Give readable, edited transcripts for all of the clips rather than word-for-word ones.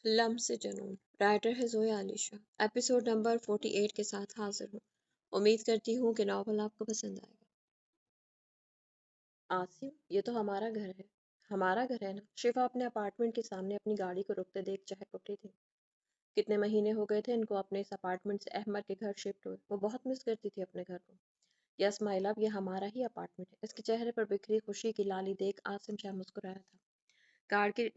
لمحے سے جنون رائٹر ہے زویا علی شاہ ایپیسوڈ نمبر 48 کے ساتھ حاضر ہوں۔ امید کرتی ہوں کہ ناول آپ کو پسند آئے گا۔ آسم، یہ تو ہمارا گھر ہے۔ ہمارا گھر ہے نا؟ شفا اپنے اپارٹمنٹ کے سامنے اپنی گاڑی کو رکتے دیکھ چہک اٹھی تھی۔ کتنے مہینے ہو گئے تھے ان کو اپنے اس اپارٹمنٹ سے احمد کے گھر شفٹ ہوئے۔ وہ بہت مس کرتی تھی اپنے گھر کو۔ یس مائی لو، یہ ہمارا ہی اپارٹمنٹ ہے۔ اس کے چہرے پر بکھری خوشی کی لالی دیکھ آسم شاہ مسکرایا تھا۔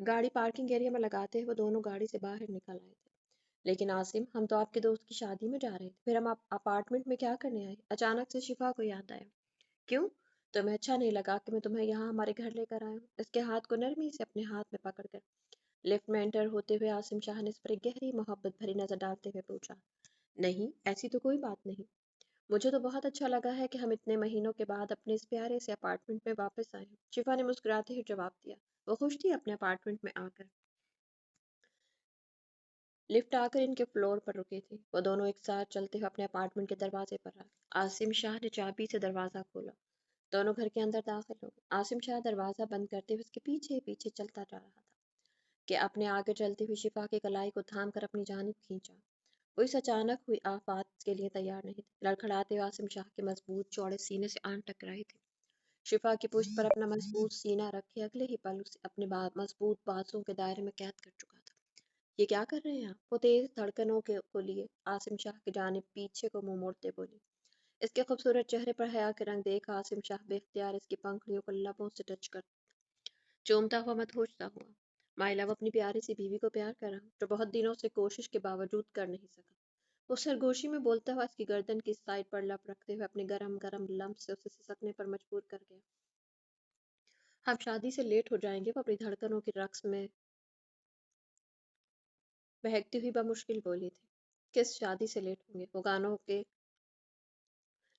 گاڑی پارکنگ ایریا میں لگاتے ہوئے دونوں گاڑی سے باہر نکل آئے تھے۔ لیکن آسم، ہم تو آپ کے دوست کی شادی میں جا رہے تھے، پھر ہم اپارٹمنٹ میں کیا کرنے آئے؟ اچانک سے شفا کو یاد آیا۔ کیوں؟ تمہیں اچھا نہیں لگا کہ میں تمہیں یہاں ہمارے گھر لے کر آیا ہوں؟ اس کے ہاتھ کو نرمی سے اپنے ہاتھ میں پکڑ کر لفٹ میں انٹر ہوتے ہوئے آسم شاہ نے اس پر ایک گہری محبت بھری نظر ڈالتے ہوئے پوچھا۔ نہیں، ایسی تو کوئی بات نہیں۔ مجھے تو بہت اچھا لگا ہے کہ ہم اتنے مہینوں کے بعد اپنے اس پیارے سے اپارٹمنٹ میں واپس آئے ہیں، شفا نے مسکراتے ہوئے جواب دیا۔ وہ خوش تھی اپنے اپارٹمنٹ میں آ کر۔ لفٹ آ کر ان کے فلور پر رکی تھی۔ وہ دونوں ایک ساتھ چلتے ہوئے اپنے اپارٹمنٹ کے دروازے پر آئے۔ آسم شاہ نے چابی سے دروازہ کھولا۔ دونوں گھر کے اندر داخل ہو گئے۔ آسم شاہ دروازہ بند کرتے ہوئے اس کے پیچھے پیچھے چلتا جا رہا تھا کہ اپنے آگے چلتے ہوئے شفا کی کلائی کو تھام کر اپنی جانب کھینچا۔ وہ اس اچانک ہوئی آفات کے لیے تیار نہیں تھے۔ لڑکھڑاتے ہوئے آسم شاہ کے مضبوط چوڑے سینے سے آن ٹکرائی تھی۔ شفا کی پشت پر اپنا مضبوط سینہ رکھے اگلے ہی پل اسے اپنے مضبوط بازوں کے دائرے میں قید کر چکا تھا۔ یہ کیا کر رہے ہیں آپ؟ وہ تیز دھڑکنوں کو لیے آسم شاہ کی جانب پیچھے کو منہ موڑتے بولی۔ اس کے خوبصورت چہرے پر حیا کے رنگ دیکھ آسم شاہ بے اختیار اس کی پنکھڑیوں کو لبوں سے ٹچ کر چومتا ہوا مدہوشتا ہوا۔ مائی لو اپنی پیاری سی بیوی کو پیار کر رہا ہوں، جو بہت دنوں سے کوشش کے باوجود کر نہیں سکا۔ وہ سرگوشی میں بولتا ہوا اس کی گردن کی سائڈ پر لپ رکھتے ہوئے اپنے گرم گرم لمس سے اسے سسکنے پر مجبور کر گیا۔ ہم شادی سے لیٹ ہو جائیں گے، وہ اپنی دھڑکنوں کی رقص میں بہکتی ہوئی بمشکل بولی تھی۔ کس شادی سے لیٹ ہوں گے؟ وہ گانوں کے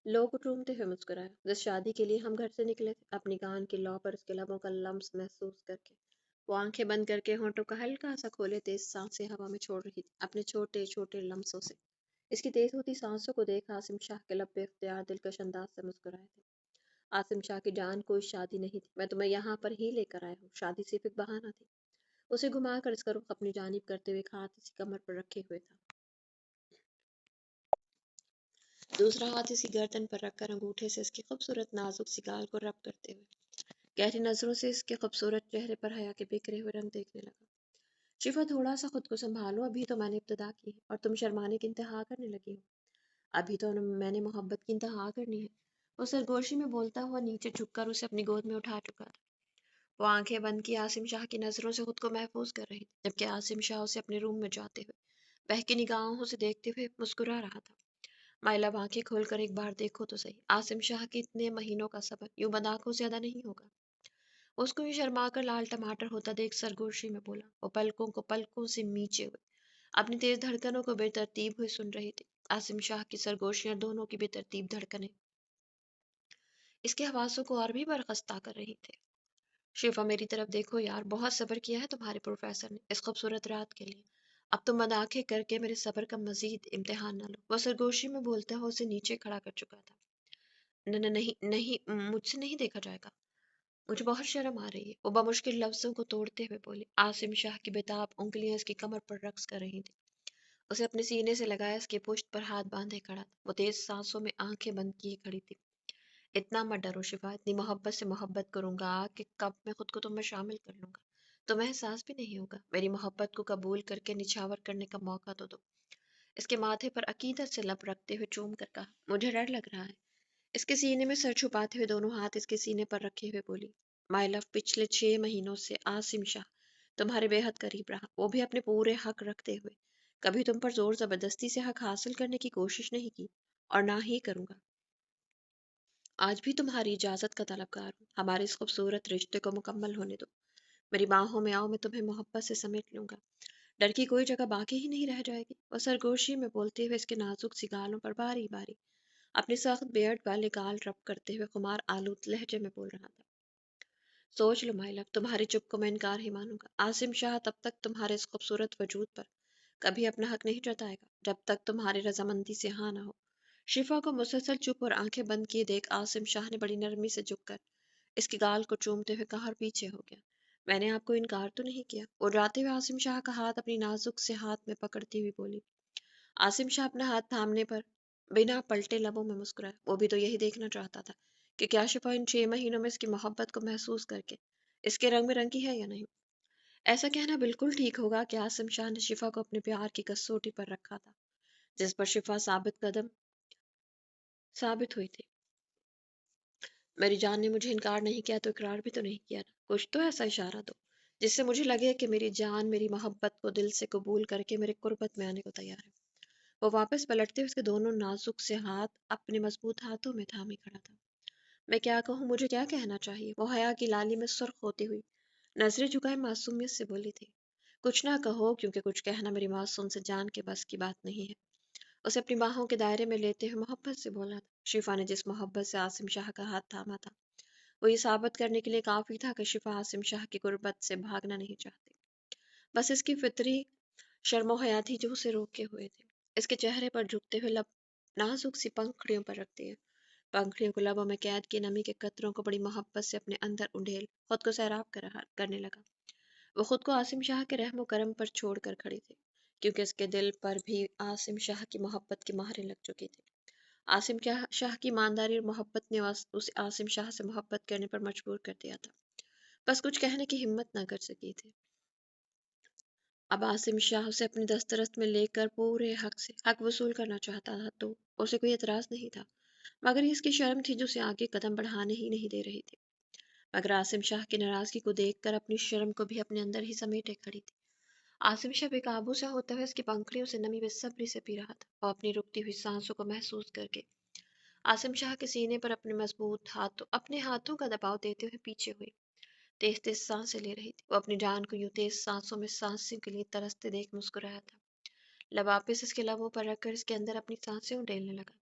لوگ چومتے ہوئے مسکرایا۔ جس شادی کے لیے ہم گھر سے نکلے تھے، اپنی کان کی لو پر اس کے لبوں کا لمس محسوس کر کے وہ آنکھیں بند کر کے ہونٹوں کا ہلکا سا کھولے تیز سانسیں ہوا میں چھوڑ رہی تھی اپنے چھوٹے چھوٹے لمسوں سے۔ اس کی تیز ہوتی سانسوں کو دیکھ آسم شاہ کے لب بے اختیار دلکش انداز سے مسکرائے تھے۔ آسم شاہ کی جان، کوئی شادی نہیں تھی، میں تمہیں یہاں پر ہی لے کر آیا ہوں، شادی صرف ایک بہانہ تھی۔ اسے گھما کر اس کا رخ اپنی جانب کرتے ہوئے ایک ہاتھ اسی کمر پر رکھے ہوئے تھا، دوسرا ہاتھ اسی گردن پر رکھ کر انگوٹھے سے اس کی خوبصورت نازک سی گال کو رب کرتے ہوئے گہری نظروں سے اس کے خوبصورت چہرے پر حیا کے بکھرے ہوئے رنگ دیکھنے لگا۔ شفا، تھوڑا سا خود کو سنبھالو، ابھی تو میں نے ابتدا کی ہے اور تم شرمانے کی انتہا کرنے لگی ہو۔ ابھی تو میں نے محبت کی انتہا کرنی ہے، وہ سرگوشی میں بولتا ہوا نیچے جھک کر اسے اپنی گود میں اٹھا چکا تھا۔ وہ آنکھیں بند کی آسم شاہ کی نظروں سے خود کو محفوظ کر رہی تھی، جبکہ آسم شاہ اسے اپنے روم میں جاتے ہوئے بہکی نگاہوں سے دیکھتے ہوئے مسکرا رہا تھا۔ مائی لو، آنکھیں کھول کر ایک بار دیکھو تو صحیح، آسم شاہ کی اتنے مہینوں کا صبر یوں بند آنکھوں سے زیادہ نہیں ہوگا۔ اس کو یہ شرما کر لال ٹماٹر ہوتا دیکھ سرگوشی میں بولا۔ وہ پلکوں سے میچے ہوئے اپنی تیز دھڑکنوں کو بے ترتیب ہوئے سن رہی تھی۔ آسم شاہ کی سرگوشیاں دونوں کی بے ترتیب دھڑکنیں اس کے حواسوں کو اور بھی برخستہ کر رہی تھے۔ شفا، میری طرف دیکھو یار، بہت صبر کیا ہے تمہارے پروفیسر نے اس خوبصورت رات کے لیے، اب تم بند آنکھیں کر کے میرے صبر کا مزید امتحان نہ لو۔ وہ سرگوشی میں بولتا ہوا اسے نیچے کھڑا کر چکا تھا۔ نہیں نہیں، مجھ سے نہیں دیکھا جائے گا، مجھے بہت شرم آ رہی ہے، وہ بمشکل لفظوں کو توڑتے ہوئے بولی۔ آسم شاہ کی بےتاب انگلیاں اس کی کمر پر رقص کر رہی تھیں۔ اسے اپنے سینے سے لگایا اس کے پشت پر ہاتھ باندھے کھڑا تھا۔ وہ تیز سانسوں میں آنکھیں بند کیے کھڑی تھی۔ اتنا مت ڈرو شفا، اتنی محبت سے محبت کروں گا کہ کب میں خود کو تم میں شامل کر لوں گا تمہیں احساس بھی نہیں ہوگا۔ میری محبت کو قبول کر کے نچھاور کرنے کا موقع تو دو۔ اس کے ماتھے پر عقیدت سے لب رکھتے ہوئے چوم کر کہا۔ مجھے ڈر لگ رہا ہے، اس کے سینے میں سر چھپاتے ہوئے دونوں ہاتھ اس کے سینے پر رکھے ہوئے بولی۔ مائی لو، پچھلے 6 مہینوں سے آسم شاہ تمہارے بے حد قریب رہا، وہ بھی اپنے پورے حق رکھتے ہوئے۔ کبھی تم پر زور زبردستی سے حق حاصل کرنے کی کوشش نہیں کی اور نہ ہی کروں گا۔ آج بھی تمہاری اجازت کا طلبگار ہوں، ہمارے اس خوبصورت رشتے کو مکمل ہونے دو۔ میری باہوں میں آؤ، میں تمہیں محبت سے سمیٹ لوں گا، ڈر کی کوئی جگہ باقی ہی نہیں رہ جائے گی۔ وہ سرگوشی میں بولتے ہوئے اس کے نازک سی گالوں پر باری باری اپنے سخت بیئرڈ والے گال رب کرتے ہوئے خمار آلود لہجے میں بول رہا تھا۔ سوچ لو مائی لو، تمہاری چپ کو میں انکار ہی مانوں گا۔ آسم شاہ تب تک تمہارے اس خوبصورت وجود پر کبھی اپنا حق نہیں جتائے گا جب تک تمہاری رضامندی سے ہاں نہ ہو۔ شفا کو مسلسل چپ اور آنکھیں بند کیے دیکھ آسم شاہ نے بڑی نرمی سے جھک کر اس کی گال کو چومتے ہوئے کہا اور پیچھے ہو گیا۔ मैंने आपको इनकार तो नहीं किया। और जाते हुए आसिम शाह का हाथ अपनी नाजुक से हाथ में पकड़ती हुई बोली। आसिम शाह अपना हाथ थामने पर बिना पलटे लबों में मुस्कुराया। वो भी तो यही देखना चाहता था कि क्या शिफा इन 6 महीनों में इसकी मोहब्बत को महसूस करके इसके रंग में रंगी है या नहीं। ऐसा कहना बिल्कुल ठीक होगा कि आसिम शाह ने शिफा को अपने प्यार की कसौटी पर रखा था, जिस पर शिफा साबित कदम साबित हुई थी। मेरी जान ने मुझे इनकार नहीं किया तो इकरार भी तो नहीं किया ना। कुछ तो ऐसा इशारा दो जिससे मुझे लगे कि मेरी जान मेरी मोहब्बत को दिल से कबूल करके मेरे कुर्बत में आने को तैयार है। वो वापस पलटते हुए उसके दोनों नाजुक से हाथ अपने मजबूत हाथों में थामे खड़ा था। मैं क्या कहूँ, मुझे क्या कहना चाहिए? वो हया की लाली में सुर्ख होती हुई नजरें झुकाए मासूमियत से बोली थी। कुछ ना कहो, क्योंकि कुछ कहना मेरी मासूम से जान के बस की बात नहीं है। उसे अपनी बाहों के दायरे में लेते हुए मोहब्बत से बोला था। शिफा ने जिस मोहब्बत से आसिम शाह का हाथ थामा था, वो ये साबित करने के लिए काफी था कि शिफा आसिम शाह की गुर्बत से भागना नहीं चाहती। बस इसकी फितरी शर्मो हया थी जो उसे रोके हुए थे। इसके चेहरे पर झुकते हुए लब नाजुक सी पंखड़ियों पर रखती है। पंखड़ियों को लबों में कैद की नमी के कतरों को बड़ी मोहब्बत से अपने अंदर उंडेल खुद को सैराब करने लगा। वो खुद को आसिम शाह के रहमो करम पर छोड़कर खड़ी थी, क्योंकि इसके दिल पर भी आसिम शाह की मोहब्बत की मोहरें लग चुकी थी। आसिम शाह की ईमानदारी और मोहब्बत ने उसे आसिम शाह से मोहब्बत करने पर मजबूर कर दिया था। बस कुछ कहने की हिम्मत न कर सकी थी। अब आसिम शाह उसे अपनी दस्तरस में लेकर पूरे हक से हक वसूल करना चाहता था तो उसे कोई एतराज नहीं था, मगर ये इसकी शर्म थी जो उसे आगे कदम बढ़ाने ही नहीं दे रही थी। मगर आसिम शाह की नाराजगी को देखकर अपनी शर्म को भी अपने अंदर ही समेटे खड़ी थी। आसिम शाह बेकाबू से होते हुए उसकी पंखड़ियों से नमी बेसब्री से पी रहा था और अपनी रुकती हुई सांसों को महसूस करके आसिम शाह के सीने पर अपने हाथों का दबाव देते हुए पीछे हुई तेज तेज सांसें ले रही थी। वो अपनी जान को यूं तेज सांसों में सांसों के लिए तरसते देख मुस्कुराया था। लब वापिस इसके लबों पर रखकर इसके अंदर अपनी सांसें उड़ेलने लगा।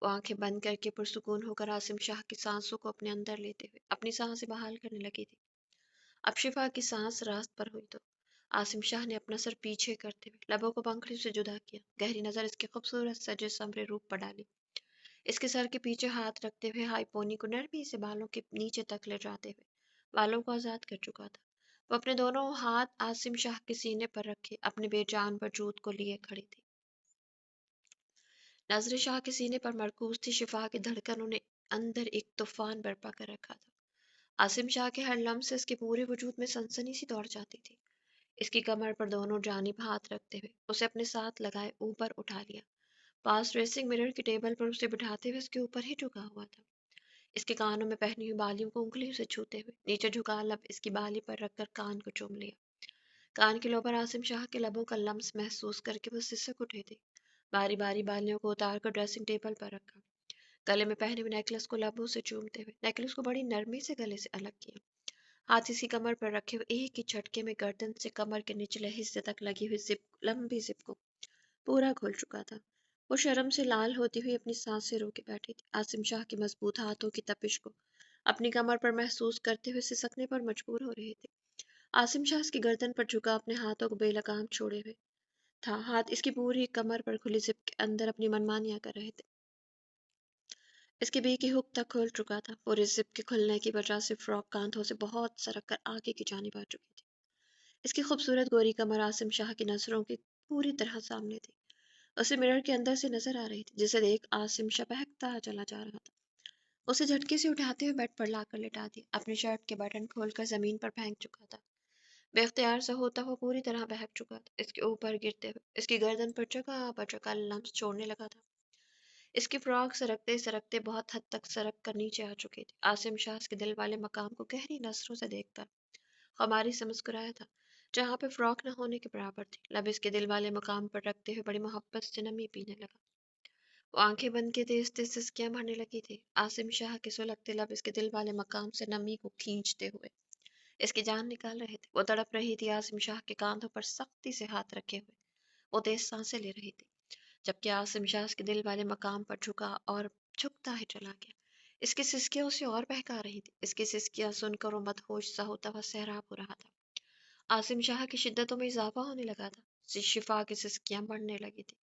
वो आंखें बंद करके पुरसुकून होकर आसिम शाह की सांसों को अपने अंदर लेते हुए अपनी सांसें बहाल करने लगी थी। अब शिफा की सांस रास्त पर हुई तो आसिम शाह ने अपना सर पीछे करते हुए लबों को पंखड़ियों से जुदा किया, गहरी नजर इसके खूबसूरत सजे संवरे रूप पर डाली। इसके सर के पीछे हाथ रखते हुए हाई पोनी को नरमी से बालों के नीचे तक ले जाते हुए बालों को आजाद कर चुका था। वो अपने दोनों हाथ आसिम शाह के सीने पर रखे अपने बेजान वजूद को लिए खड़ी थी। नजर शाह के सीने पर मरकूज थी। शिफा की धड़कनों ने अंदर एक तूफान बर्पा कर रखा था। आसिम शाह के हर लम्ह से इसके पूरे वजूद में सनसनी सी दौड़ जाती थी। इसकी कमर पर दोनों जानिब हाथ रखते हुए उसे अपने साथ लगाए ऊपर उठा लिया। पास ड्रेसिंग मिरर की टेबल पर उसे बिठाते हुए उसके ऊपर ही झुका हुआ था। इसके कानों में पहनी हुई बालियों को उंगलियों से छूते हुए नीचे झुका लब इसकी बाली पर रखकर कान को चूम लिया। कान के लो पर आसिम शाह के लबों का लम्स महसूस करके वो सिसक उठे थे। बारी बारी बालियों को उतार कर ड्रेसिंग टेबल पर रखा। गले में पहने हुए नेकलेस को लबों से चूमते हुए नेकलेस को बड़ी नरमी से गले से अलग किया। हाथ इसी कमर पर रखे हुए एक ही झटके में गर्दन से कमर के निचले हिस्से तक लगी हुई लंबी जिप को पूरा खोल चुका था। वो शर्म से लाल होती हुई अपनी सांसें रोके बैठी थी। आसिम शाह के मजबूत हाथों की तपिश को अपनी कमर पर महसूस करते हुए सिसकने पर मजबूर हो रहे थे। आसिम शाह इसकी गर्दन पर झुका अपने हाथों को बेलगाम छोड़े हुए था। हाथ इसकी पूरी कमर पर खुली जिप के अंदर अपनी मनमानियां कर रहे थे। इसके बी की हुक तक खुल चुका था। पूरे जिप के खुलने की वजह से फ्रॉक कांधों से बहुत सरक कर आगे की जानिब आ चुकी थी। इसकी खूबसूरत गोरी कमर आसिम शाह की नजरों की पूरी तरह सामने थी। उसे मिरर के अंदर से नजर आ रही थी, जिसे देख आसिम शाह बहकता चला जा रहा था। उसे झटके से उठाते हुए बेड पर लाकर लिटा दिया। अपनी शर्ट के बटन खोलकर जमीन पर फेंक चुका था। बेख्तियार सा होता हुआ पूरी तरह बहक चुका था। इसके ऊपर गिरते हुए इसकी गर्दन पर जगह लम्स छोड़ने लगा था। इसकी फ्रॉक सरकते सरकते बहुत हद तक सरक कर नीचे आ चुकी थी। आसिम शाह के दिल वाले मकाम को गहरी नजरों से देखता खुमारी से मुस्कुराया था, जहाँ पे फ्रॉक न होने के बराबर थी। लब इसके दिल वाले मकाम पर रखते हुए बड़ी मोहब्बत से नमी पीने लगा। वो आंखें बंद के तेज तेज सिसकियां भरने लगी थी। आसिम शाह के सुलगते लब इसके दिल वाले मकाम से नमी को खींचते हुए इसकी जान निकाल रहे थे। वो तड़प रही थी। आसिम शाह के कांधों पर सख्ती से हाथ रखे हुए वो तेज सांसें ले रही थी, जबकि आसिम शाह के दिल वाले मकाम पर झुका और झुकता ही चला गया। इसकी सिसकियां उसे और बहका रही थी। इसकी सिसकियां सुनकर वो मदहोश सा होता हुआ सैराब हो रहा था। आसिम शाह की शिद्दतों में इजाफा होने लगा था। शिफा की सिसकियां बढ़ने लगी थी।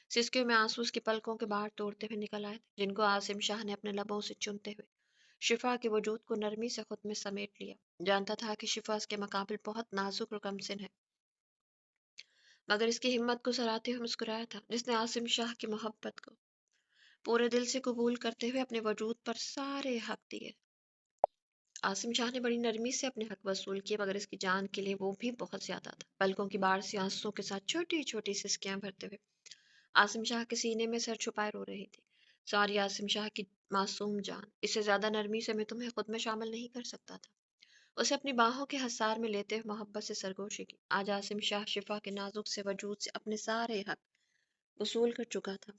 सिसकियों में आंसू उसकी पलकों के बाहर तोड़ते हुए निकल आए थे, जिनको आसिम शाह ने अपने लबों से चूमते हुए शिफा के वजूद को नरमी से खुद में समेट लिया। जानता था कि शिफा इसके मुकाबिल बहुत नाजुक और कमसिन है, मगर इसकी हिम्मत को सराहते हुए मुस्कुराया था, जिसने आसिम शाह की मोहब्बत को पूरे दिल से कबूल करते हुए अपने वजूद पर सारे हक दिए। आसिम शाह ने बड़ी नरमी से अपने हक वसूल किए, मगर इसकी जान के लिए वो भी बहुत ज्यादा था। पलकों की बाढ़ से आंसुओं के साथ छोटी छोटी सिसकियां भरते हुए आसिम शाह के सीने में सर छुपाए रो रही थी। सॉरी आसिम शाह की मासूम जान, इससे ज्यादा नरमी से मैं तुम्हें खुद में शामिल नहीं कर सकता था। उसे अपनी बाहों के हसार में लेते हुए मोहब्बत से सरगोशी की। आज आसिम शाह शिफा के नाजुक से वजूद से अपने सारे हक वसूल कर चुका था।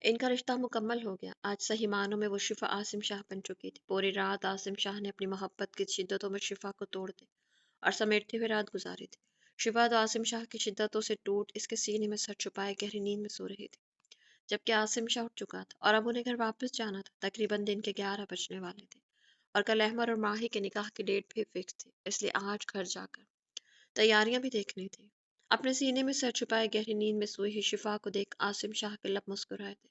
इनका रिश्ता मुकम्मल हो गया। आज सही मानों में वो शिफा आसिम शाह बन चुकी थी। पूरी रात आसिम शाह ने अपनी मोहब्बत की शिद्दतों में शिफा को तोड़ते और समेटते हुए रात गुजारी थी। शिफा तो आसिम शाह की शिद्दतों से टूट इसके सीने में सर छुपाए गहरी नींद में सो रही थी, जबकि आसिम शाह उठ चुका था और अब उन्हें घर वापस जाना था। तकरीबन दिन के 11 बजने वाले थे और कल अहमद और माही के निकाह की डेट भी फिक्स थी, इसलिए आज घर जाकर तैयारियां भी देखनी थी। अपने सीने में सर छुपाए गहरी नींद में सोई हुई शिफा को देख आसिम शाह के लब मुस्कुराए थे।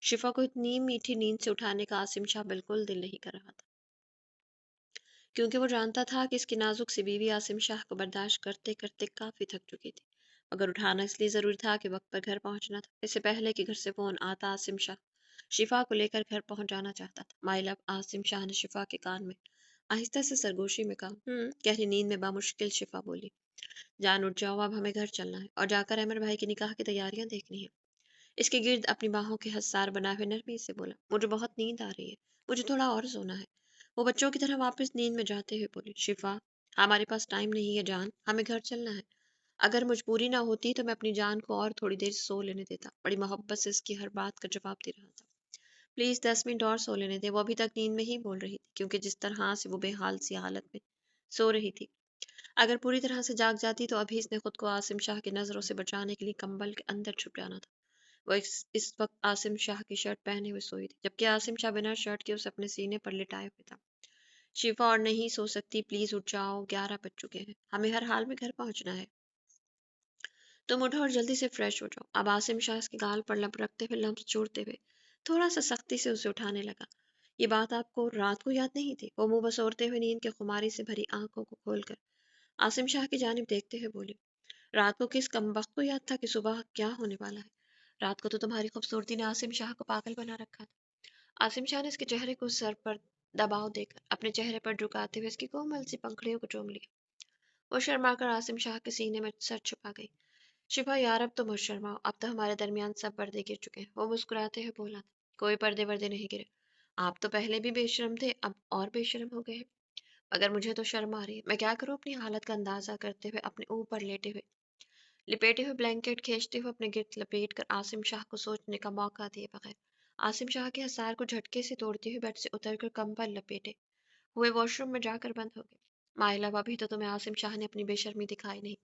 शिफा को इतनी मीठी नींद से उठाने का आसिम शाह बिल्कुल दिल नहीं कर रहा था, क्योंकि वो जानता था कि इसकी नाजुक सी बीवी आसिम शाह को बर्दाश्त करते करते काफी थक चुकी थी। मगर उठाना इसलिए जरूरी था कि वक्त पर घर पहुंचना था। इससे पहले कि घर से फोन आता, आसिम शाह शिफा को लेकर घर पहुंच जाना चाहता था। माई लव, आसिम शाह ने शिफा के कान में आहिस्ता से सरगोशी में कहा। गहरी नींद में बामुश्किल शिफा बोली, जान उठ जाओ, अब हमें घर चलना है और जाकर अमर भाई की निकाह की तैयारियां देखनी है। इसके गिर्द अपनी बाहों के हसार बनाए हुए नरमी से बोला, मुझे बहुत नींद आ रही है, मुझे थोड़ा और सोना है। वो बच्चों की तरह वापस नींद में जाते हुए बोली, शिफा हमारे पास टाइम नहीं है जान, हमें घर चलना है। अगर मजबूरी ना होती तो मैं अपनी जान को और थोड़ी देर सो लेने देता। बड़ी मोहब्बत से इसकी हर बात का जवाब दे रहा था। प्लीज 10 मिनट और सो लेने दे। वो अभी तक नींद में ही बोल रही थी, क्योंकि जिस तरह से वो बेहाल सी हालत में सो रही थी, अगर पूरी तरह से जाग जाती तो अभी इसने खुद को आसिम शाह की नजरों से बचाने के लिए कंबल के अंदर छुप जाना था। वो इस वक्त आसिम शाह की शर्ट पहने हुए सोई थी, जबकि आसिम शाह बिना शर्ट के उसे अपने सीने पर लिटाए हुए था। शिफा और नहीं सो सकती, प्लीज उठ जाओ, 11 बज चुके हैं, हमें हर हाल में घर पहुंचना है। तुम उठो और जल्दी से फ्रेश हो जाओ। अब आसिम शाह के गाल पर लब रखते हुए लम्स छोड़ते हुए थोड़ा सा सख्ती से उसे उठाने लगा। ये बात आपको रात को याद नहीं थी? वो मुंह बसोरते हुए नींद के खुमारी से भरी आंखों को खोलकर आसिम शाह की जानिब देखते हुए बोली, रात को किस कमबख्त को याद था कि सुबह क्या होने वाला है? रात को तो तुम्हारी खूबसूरती ने आसिम शाह को पागल बना रखा था। आसिम शाह ने इसके चेहरे को सर पर दबाव देकर अपने चेहरे पर झुकाते हुए इसकी कोमल सी पंखड़ियों को चूम लिया। वो शर्मा कर आसिम शाह के सीने में सर छुपा गई। शिफा यार अब तो मत शर्माओ, अब तो हमारे दरमियान सब पर्दे गिर चुके हैं। वो मुस्कुराते हुए बोला, कोई पर्दे वर्दे नहीं गिरे। आप तो पहले भी बेशर्म थे, अब और बेशर्म हो गए हैं। मगर मुझे तो शर्म आ रही है। मैं क्या करूं? अपनी हालत का अंदाजा करते हुए अपने ऊपर लेटे हुए लिपेटे हुए ब्लैंकेट खींचते हुए अपने गिर्द लपेट कर आसिम शाह को सोचने का मौका दिए बगैर आसिम शाह के हसार को झटके से तोड़ते हुए बेड से उतरकर कंबल लपेटे हुए वॉशरूम में जाकर बंद हो गए। माइला, अभी तो तुम्हें आसिम शाह ने अपनी बेशर्मी दिखाई नहीं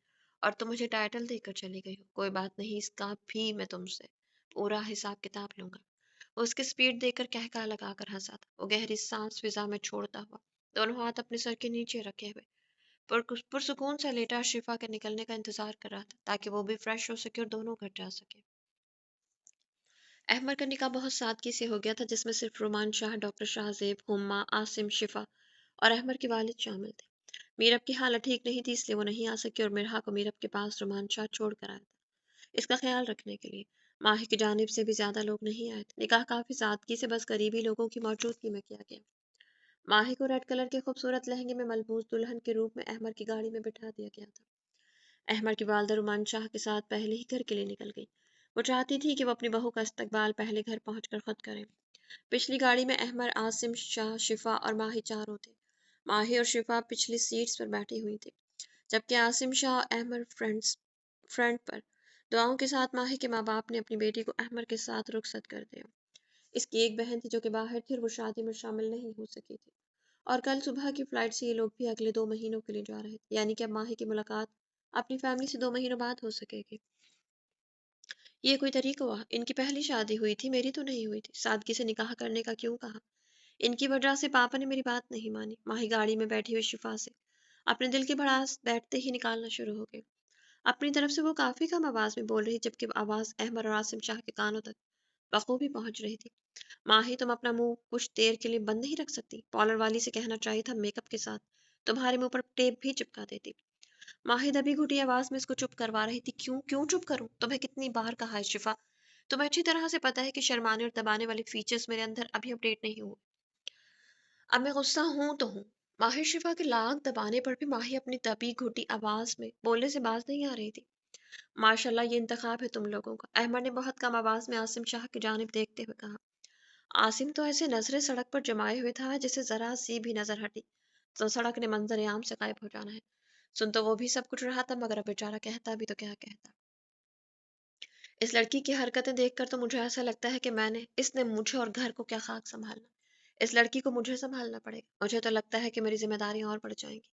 और तुम मुझे टाइटल देकर चली गई हो। कोई बात नहीं, इसका भी मैं तुमसे पूरा हिसाब किताब लूंगा। वो उसकी स्पीड देकर कहका लगाकर हंसा था। वो गहरी सांस फिजा में छोड़ता हुआ दोनों हाथ अपने सर के नीचे रखे हुए पुरसुकून सा लेटा शिफा के निकलने का इंतजार कर रहा था, ताकि वो भी फ्रेश हो सके और दोनों घर जा सके। अहमद का निकाह बहुत सादगी से हो गया था, जिसमें सिर्फ रोमान शाह, डॉक्टर शाहजेब, हुम्मा, आसिम, शिफा और अहमद के वालिद शामिल थे। मीरब की हालत ठीक नहीं थी, इसलिए वो नहीं आ सकी और मिरहा को मीरब के पास रोमान शाह छोड़ कर आया था, इसका ख्याल रखने के लिए। माही की जानिब से भी ज्यादा लोग नहीं आए थे। निकाह काफी सादगी से बस करीबी लोगों की मौजूदगी में किया गया। माही को रेड कलर के खूबसूरत लहंगे में मलबूस दुल्हन के रूप में अहमद की गाड़ी में बिठा दिया गया था। अहमद की वालदा रुमान शाह के साथ पहले ही घर के लिए निकल गई। वो चाहती थी कि वो अपनी बहू का इस्तकबाल पहले घर पहुंचकर खुद करे। पिछली गाड़ी में अहमद, आसिम शाह, शिफा और माही चारों थे। माही और शिफा पिछली सीट्स पर बैठी हुई थी, जबकि आसिम शाह और अहमद फ्रंट पर। दुआओं के साथ माही के माँ बाप ने अपनी बेटी को अहमद के साथ रुखसत कर दिया। इसकी एक बहन थी जो कि बाहर थी और वो शादी में शामिल नहीं हो सकी थी, और कल सुबह की फ्लाइट से ये लोग भी अगले 2 महीनों के लिए जा रहे थे, यानी कि अब माही की मुलाकात अपनी फैमिली से 2 महीनों बाद हो सकेगी। ये कोई तरीका हुआ? इनकी पहली शादी हुई थी, मेरी तो नहीं हुई थी। सादगी से निकाह करने का क्यों कहा? इनकी वजह से पापा ने मेरी बात नहीं मानी। माही गाड़ी में बैठी हुई शिफा से अपने दिल की भड़ास बैठते ही निकालना शुरू हो गई। अपनी तरफ से वो काफी कम आवाज में बोल रही, जबकि आवाज अहमद और आसिम शाह के कानों तक बखूबी पहुंच रही थी। माही, तुम अपना मुंह कुछ देर के लिए बंद नहीं रख सकती? पार्लर वाली से कहना चाहिए था मेकअप के साथ तुम्हारे मुंह पर टेप भी चिपका देती। माही दबी घुटी आवाज में इसको चुप करवा रही थी। क्यों क्यों चुप करूं? तुम्हें कितनी बार कहा है शिफा, तुम्हें अच्छी तरह से पता है कि शर्माने और दबाने वाले फीचर्स मेरे अंदर अभी अपडेट नहीं हुए। अब मैं गुस्सा हूं तो हूं। माहिर शिफा के लाख दबाने पर भी माही अपनी दबी घुटी आवाज में बोलने से बाज नहीं आ रही थी। माशाल्लाह, ये इंतखाब है तुम लोगों का, अहमद ने बहुत कम आवाज में आसिम शाह की जानिब देखते हुए कहा। आसिम तो ऐसे नजरें सड़क पर जमाए हुए था जिसे जरा सी भी नजर हटी तो सड़क ने मंजर आम से गायब हो जाना है। सुन तो वो भी सब कुछ रहा था, मगर अब बेचारा कहता भी तो क्या कहता। इस लड़की की हरकतें देखकर तो मुझे ऐसा लगता है कि इसने मुझे और घर को क्या खाक संभालना। इस लड़की को मुझे संभालना पड़ेगा। मुझे तो लगता है कि मेरी जिम्मेदारियां और बढ़ जाएंगी।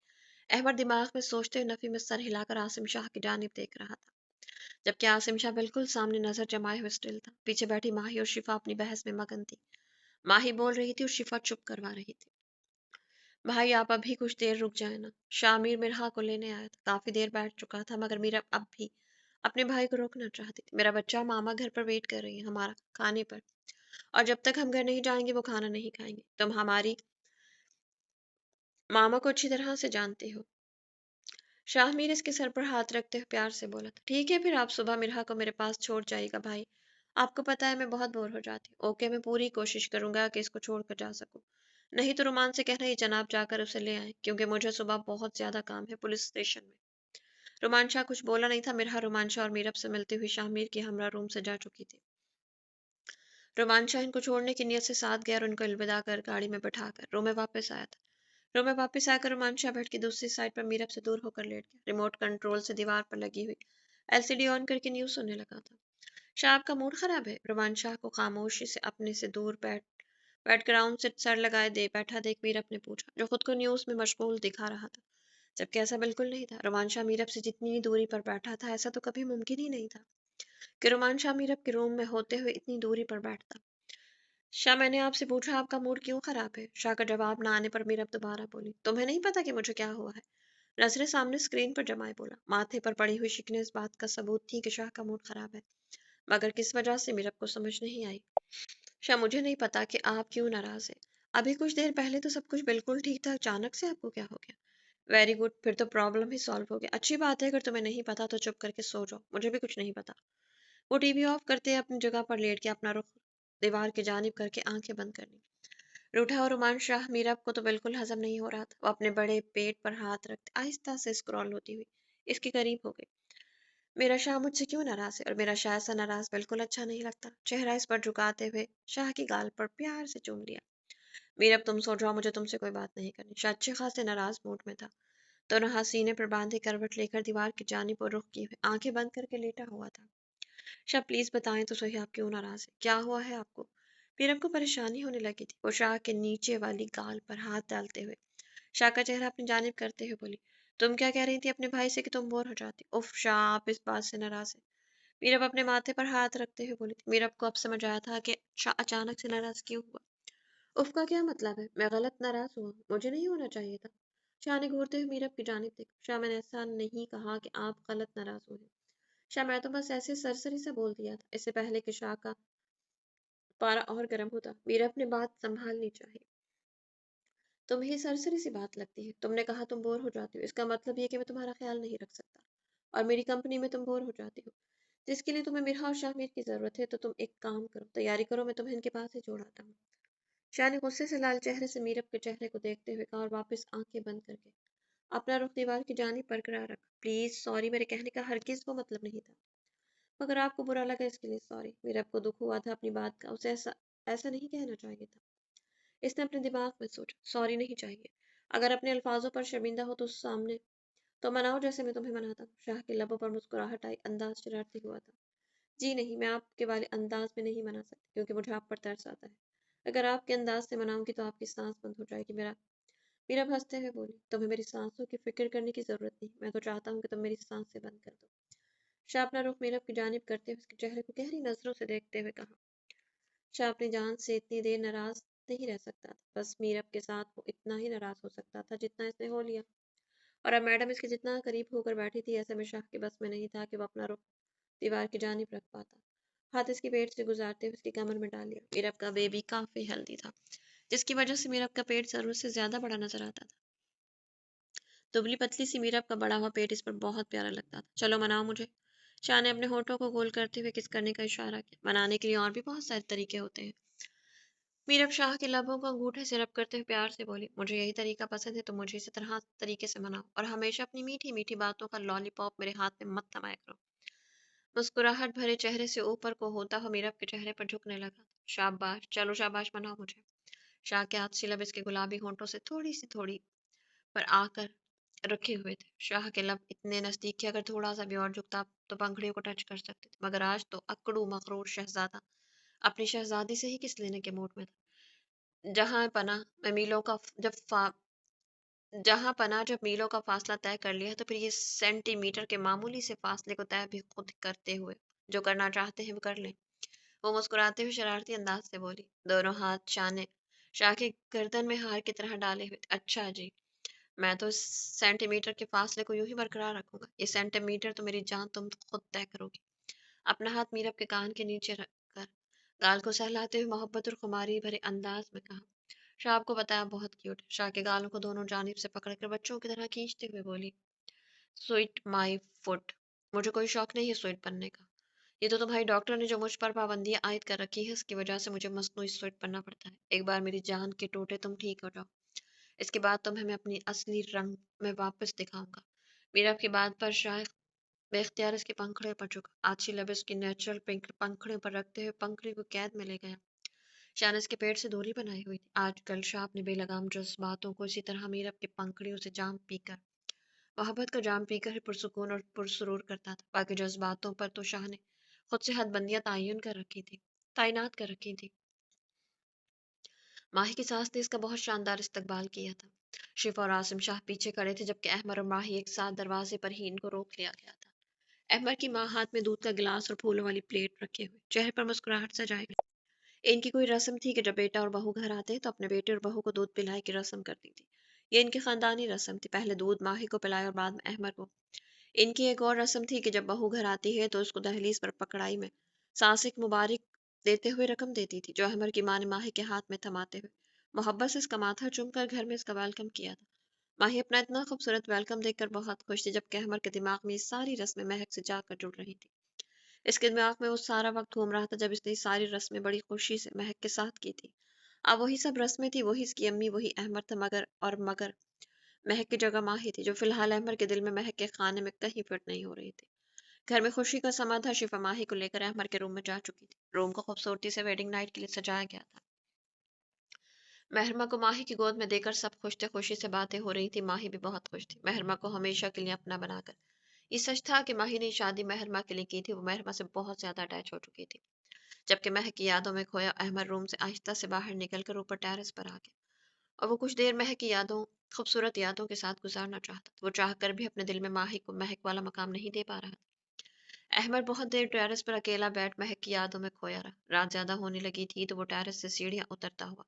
अहमद दिमाग में सोचते हुए नफी में सर हिलाकर आसिम शाह की जानिब देख रहा था, जबकि आसिम शाह बिल्कुल सामने नजर जमाए हुए स्टिल था। पीछे बैठी माही और शिफा अपनी बहस में मगन थी। माही बोल रही थी और शिफा चुप करवा रही थी। भाई, आप अभी कुछ देर रुक जाए ना। शामिर मिर्हा को लेने आया था, काफी देर बैठ चुका था, मगर मीरा अब भी अपने भाई को रोकना चाहती थी। मेरा बच्चा, मामा घर पर वेट कर रही है हमारा खाने पर, और जब तक हम घर नहीं जाएंगे वो खाना नहीं खाएंगे। तुम हमारी मामा को अच्छी तरह से जानते हो। शाहमीर इसके सर पर हाथ रखते हुए प्यार से बोला था। ठीक है, फिर आप सुबह मिर्हा को मेरे पास छोड़ जाइएगा भाई। आपको पता है मैं बहुत बोर हो जाती हूँ। ओके, मैं पूरी कोशिश करूंगा कि इसको छोड़कर जा सकूं। नहीं तो रुमान से कहना ये जनाब जाकर उसे ले आए, क्योंकि मुझे सुबह बहुत ज्यादा काम है पुलिस स्टेशन में। रुमान शाह कुछ बोला नहीं था। मिर्हा रुमान शाह और मीरब से मिलती हुई शाहमीर की हमरा रूम से जा चुकी थी। रुमान शाह इनको छोड़ने की नीयत से साथ गया और उनको अलविदा कर गाड़ी में बैठाकर रूम में वापस आया था। रूम में वापस आकर रुमान शाह बेड की दूसरी साइड पर मीरब से दूर होकर लेट गया। रिमोट कंट्रोल से दीवार पर लगी हुई एलसीडी ऑन करके न्यूज सुनने लगा था। शाह, आपका मूड खराब है? रुमान शाह को खामोशी से अपने से दूर बैकग्राउंड से सर लगाए दे बैठा देख मीरब ने पूछा, जो खुद को न्यूज में मशगूल दिखा रहा था, जबकि ऐसा बिल्कुल नहीं था। रुमान शाह मीरब से जितनी दूरी पर बैठा था, ऐसा तो कभी मुमकिन ही नहीं था कि रुमान शाह मीरब के रूम में होते हुए इतनी दूरी पर बैठता। शाह, मैंने आपसे पूछा आपका मूड क्यों खराब है? शाह का जवाब ना आने पर मीरब दोबारा बोली, तुम्हें नहीं पता कि मुझे क्या हुआ है? नजरें सामने स्क्रीन पर जमाए बोला। माथे पर पड़ी हुई शिकने इस बात का सबूत थी कि शाह का मूड खराब है, मगर किस वजह से मीरब को समझ नहीं आई। शाह, मुझे नहीं पता कि आप क्यों नाराज है। अभी कुछ देर पहले तो सब कुछ बिल्कुल ठीक था, अचानक से आपको क्या हो गया? वेरी गुड, फिर तो प्रॉब्लम ही सॉल्व हो गया। अच्छी बात है, अगर तुम्हें नहीं पता तो चुप करके सो जाओ, मुझे भी कुछ नहीं पता। वो टीवी ऑफ करते अपनी जगह पर लेट के अपना रुख दीवार की जानिब करके आंखें बंद कर ली। रूठा और रोमांच शाह मीरा को तो बिल्कुल हजम नहीं हो रहा था। वो अपने बड़े पेट पर हाथ रखते आहिस्ता से स्क्रॉल होती हुई इसके करीब हो गई। मेरा शाह मुझसे क्यों नाराज है? और मेरा शाह ऐसा नाराज बिल्कुल अच्छा नहीं लगता। चेहरा इस पर झुकाते हुए शाह की गाल पर प्यार से चूम लिया। मीरा, अब तुम सो जाओ, मुझे तुमसे कोई बात नहीं करनी। शाह अच्छे खासे नाराज मूड में था। दोनों हाथ सीने पर बांधे करवट लेकर दीवार की जानिब और रुख किए हुए आंखें बंद करके लेटा हुआ था। शाह, प्लीज बताएं तो सही, आप क्यों नाराज है? क्या हुआ है आपको? पीरम को परेशानी होने लगी थी। वो शाह के नीचे वाली गाल पर हाथ डालते हुए शाह का चेहरा अपनी जानिब करते हुए बोली, तुम क्या कह रही थी अपने भाई से कि तुम बोर हो जाती? उफ शाह, आप इस बात से नाराज है? मीरब अपने माथे पर हाथ रखते हुए बोली थी। मीरब को अब समझ आया था कि शाह अचानक से नाराज क्यों हुआ। उफ का क्या मतलब है? मैं गलत नाराज हुआ? मुझे नहीं होना चाहिए था। शाह ने घूरते हुए मीरब की जानिब देखा। शाह, मैंने ऐसा नहीं कहा कि आप गलत नाराज हुए। शाह, मैं तो बस ऐसे सरसरी से बोल दिया था। इससे पहले कि शाह का पारा और गर्म होता, मीरब ने बात संभालनी चाहिए। तुम्हें सरसरी सी बात लगती है। तुमने कहा तुम बोर हो जाती हो, इसका मतलब ये कि मैं तुम्हारा ख्याल नहीं रख सकता, और मेरी कंपनी में तुम बोर हो जाती हो, जिसके लिए तुम्हें मिर्हा और शामिर की जरूरत है। तो तुम एक काम करो, तैयारी करो, मैं तुम्हें इनके पास ही जोड़ाता हूँ। शाह ने गुस्से से लाल चेहरे से मीरब के चेहरे को देखते हुए कहा और वापस आंखें बंद करके अपना रुख दीवार की जानिब बरकरार रखा। प्लीज सॉरी, मेरे कहने का हरगिज वो मतलब नहीं था, मगर आपको बुरा लगा इसके लिए सॉरी। मीरब को दुख हुआ था अपनी बात का, उसे ऐसा ऐसा नहीं कहना चाहिए था। इसने अपने दिमाग में सोचा, सॉरी नहीं चाहिए। अगर अपने अल्फाजों पर शर्मिंदा हो तो सामने तो मनाओ, जैसे मैं तुम्हें मनाता हूँ। शाह के लबों पर मुस्कुराहट आई, अंदाज शरारती हुआ था। जी नहीं, मैं आपके वाले अंदाज में नहीं मना सकती, क्योंकि मुझे आप पर तरस आता है। अगर आपके अंदाज से मनाऊंगी तो आपकी सांस बंद हो जाएगी। मीरा हंसते हुए बोली, तुम्हें मेरी सांसों की फिक्र करने की जरूरत नहीं, मैं तो चाहता हूँ कि तुम मेरी सांसें बंद कर दो। शाह अपना रुख मीरब की जानिब करते हुए उसके चेहरे को गहरी नजरों से देखते हुए कहा। शाह अपनी जान से इतनी देर नाराज नहीं रह सकता था। बस मीरब के साथ वो इतना ही नाराज हो सकता था जितना इसने हो लिया, और अब मैडम इसके जितना करीब होकर बैठी थी, ऐसे में शाह के बस में नहीं था कि वो अपना रुख दीवार की जानिब रख पाता। हाथ इसके पेट से गुजारते हुए उसकी कमर में डाल लिया। मीरब का बेबी काफी हेल्दी था, जिसकी वजह से मीरब का पेट जरूरत से ज्यादा बड़ा नजर आता था। दुबली पतली सी मीरब का बड़ा हुआ पेट इस पर बहुत प्यारा लगता था। चलो मनाओ मुझे। शाह ने अपने होठों को गोल करते हुए किस करने का इशारा किया। मनाने के लिए और भी बहुत सारे तरीके होते हैं। मीरब शाह के लबों को अंगूठे से रब करते हुए प्यार से बोली, मुझे यही तरीका पसंद है तो मुझे इसी तरह तरीके से मनाओ, और हमेशा अपनी मीठी मीठी बातों का लॉलीपॉप मेरे हाथ में मत थमाया करो। मुस्कुराहट भरे चेहरे से ऊपर को होता हुआ मीरब के चेहरे पर झुकने लगा। शाबाश, चलो शाबाश, मनाओ मुझे। शाह के हाथ लब इसके गुलाबी होंठों से थोड़ी पर आकर रखे हुए थे। शाह के लब इतने नजदीक कि अगर थोड़ा सा भी और झुकता तो पंखुड़ियों को टच कर सकते थे, मगर आज तो अकड़ू मकरूर शहजादा अपनी शहजादी से ही किस लेने के मूड में था। जहां पना जब मीलों का फासला तय कर लिया तो फिर ये सेंटीमीटर के मामूली से फासले को तय भी खुद करते हुए जो करना चाहते हैं वो कर लें। वो मुस्कुराते हुए शरारती अंदाज से बोली, दोनों हाथ शाह के गर्दन में हार की तरह डाले हुए। अच्छा जी, मैं तो इस सेंटीमीटर के फासले को यूं ही बरकरार रखूंगा। ये सेंटीमीटर तो मेरी जान तुम खुद तय करोगी। अपना हाथ मीरब के कान के नीचे रखकर गाल को सहलाते हुए मोहब्बत और खुमारी भरे अंदाज में कहा। शाह आपको बताया बहुत क्यूट। शाह के गालों को दोनों जानिब से पकड़कर बच्चों की तरह खींचते हुए बोली, स्वीट माई फुट। मुझे कोई शौक नहीं है स्वीट बनने का। ये तो तुम्हारी डॉक्टर ने जो मुझ पर पाबंदियां आयद कर रखी है उसकी वजह से मुझे मसनूई स्वीट बनना पड़ता है। एक बार मेरी जान के टोटे तुम ठीक हो जाओ, इसके बाद तुम्हें मैं अपनी असली रंग में वापस दिखाऊंगा। मीरा की बात पर शाह बेख्तियार इसके पंखड़े पर झुका। आछी लब उसकी नेचुरल पिंक पंखड़ियों पर रखते हुए पंखड़ी को कैद में ले गया। शाह ने इसके पेट से दूरी बनाई हुई थी। आजकल शाह अपने बेलगाम जज्बातों को इसी तरह मीरब की पंखड़ियों से जाम पीकर मोहब्बत का जाम पीकर ही पुरसुकून और पुरसुरूर करता था। बाकी जज्बातों पर तो शाह ने खुद से हदबंदियां तैनात कर रखी थी। माही की सास ने इसका बहुत शानदार इस्तकबाल किया था। शिफा और आसिम शाह पीछे खड़े थे जबकि अहमद और माही एक साथ दरवाजे पर ही इनको रोक लिया गया था। अहमद की माँ हाथ में दूध का गिलास और फूलों वाली प्लेट रखे हुए, चेहरे पर मुस्कुराहट सजाए गई। इनकी कोई रस्म थी कि जब बेटा और बहू घर आते तो अपने बेटे और बहू को दूध पिलाए की रस्म करती थी। ये इनकी खानदानी रस्म थी। पहले दूध माही को पिलाए और बाद में अहमद को। इनकी एक और रस्म थी कि जब बहू घर आती है तो उसको दहलीज पर पकड़ाई में सासिक मुबारक देते हुए रकम देती थी, जो अहमद की माँ ने माही के हाथ में थमाते हुए मोहब्बत से इसका माथा चूमकर घर में इसका वेलकम किया था। माही अपना इतना खूबसूरत वेलकम देखकर बहुत खुश थी, जबकि अहमद के दिमाग में ये सारी रस्में महक से जाकर जुड़ रही थी। इसके दिमाग में वो सारा वक्त घूम रहा था जब इसने सारी रस्में बड़ी खुशी से महक के साथ की थी। अब वही सब रस्में थी, वही इसकी अम्मी, वही अहमद था, मगर महक की जगह माही थी, जो फिलहाल अहमद के दिल में महक के खाने में कहीं फिट नहीं हो रही थी। घर में खुशी का समा था। शिफा माही को लेकर अहमद के रूम में जा चुकी थी। रूम को खूबसूरती से वेडिंग नाइट के लिए सजाया गया था। महरमा को माही की गोद में देकर सब खुश थे। खुशी से बातें हो रही थी। माही भी बहुत खुश थी, महरमा को हमेशा के लिए अपना बनाकर। ये सच था कि माही ने शादी महरमा के लिए की थी। वो महरमा से बहुत ज्यादा अटैच हो चुकी थी। जबकि महक की यादों में खोया अहमद रूम से आहिस्ता से बाहर निकलकर ऊपर टेरेस पर आ गया, और वो कुछ देर महक की यादों खूबसूरत यादों के साथ गुजारना चाहता था। वो चाह कर भी अपने दिल में माही को महक वाला मकाम नहीं दे पा रहा था। अहमद बहुत देर टेरेस पर अकेला बैठ महक की यादों में खोया रहा। रात ज्यादा होने लगी थी तो वो टेरेस से सीढ़ियां उतरता हुआ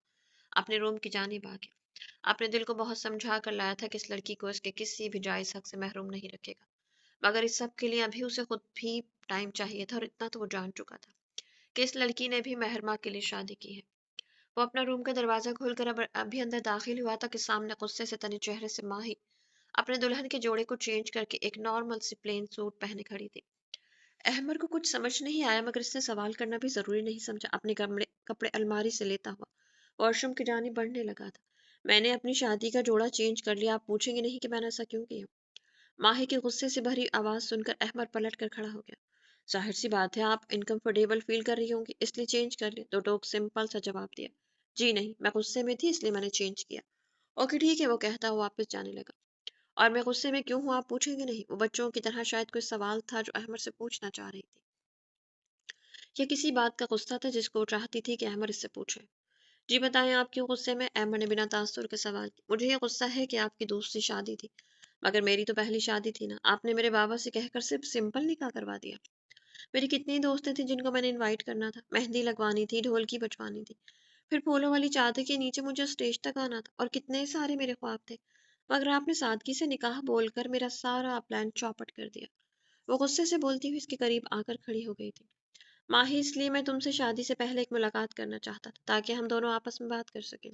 अपने रूम की जानिब आ गया। अपने दिल को बहुत समझा कर लाया था कि इस लड़की को इसके किसी भी जायज हक से महरूम नहीं रखेगा, मगर इस सब के लिए अभी उसे खुद भी टाइम चाहिए था, और इतना तो वो जान चुका था कि इस लड़की ने भी महरमा के लिए शादी की है। वो अपना रूम का दरवाजा खोलकर अब अभी अंदर दाखिल हुआ था कि सामने गुस्से से तने चेहरे से माही अपने दुल्हन के जोड़े को चेंज करके एक नॉर्मल सी प्लेन सूट पहने खड़ी थी। अहमद को कुछ समझ नहीं आया, मगर इसने सवाल करना भी जरूरी नहीं समझा। अपने कपड़े कपड़े अलमारी से लेता हुआ वॉशरूम की जानिब बढ़ने लगा था। मैंने अपनी शादी का जोड़ा चेंज कर लिया, आप पूछेंगे नहीं कि मैंने ऐसा क्यों किया? माही की गुस्से से भरी आवाज सुनकर अहमद पलट कर खड़ा हो गया। जाहिर सी बात है आप इनकम्फर्टेबल फील कर रही होंगी, इसलिए चेंज कर ले। तो डॉग सिंपल सा जवाब दिया, जी नहीं, मैं गुस्से में थी इसलिए मैंने चेंज किया। ओके ठीक है, वो कहता हुआ वापस जाने लगा। और मैं गुस्से में क्यों हूँ आप पूछेंगे नहीं? वो बच्चों की तरह शायद कोई सवाल था जो अहमद से पूछना चाह रही थी, या किसी बात का गुस्सा था जिसको वो चाहती थी कि अहमद इससे पूछे। जी बताएं आप क्यों गुस्से में? अहमद ने बिना तासुर के सवाल किया। मुझे ये गुस्सा है कि आपकी दूसरी शादी थी, मगर मेरी तो पहली शादी थी ना। आपने मेरे बाबा से कहकर सिर्फ सिंपल निकाह करवा दिया। मेरी कितनी दोस्तें थी जिनको मैंने इनवाइट करना था, मेहंदी लगवानी थी, ढोलकी बजवानी थी, फिर फूलों वाली चादर के नीचे मुझे स्टेज तक आना था, और कितने सारे मेरे ख्वाब थे, मगर आपने सादगी से निकाह बोलकर मेरा सारा प्लान चौपट कर दिया। वो गुस्से से बोलती हुई इसके करीब आकर खड़ी हो गई थी। माही اس لیے میں تم سے شادی سے پہلے ایک ملاقات کرنا چاہتا تھا تاکہ ہم دونوں آپس میں بات کر سکیں،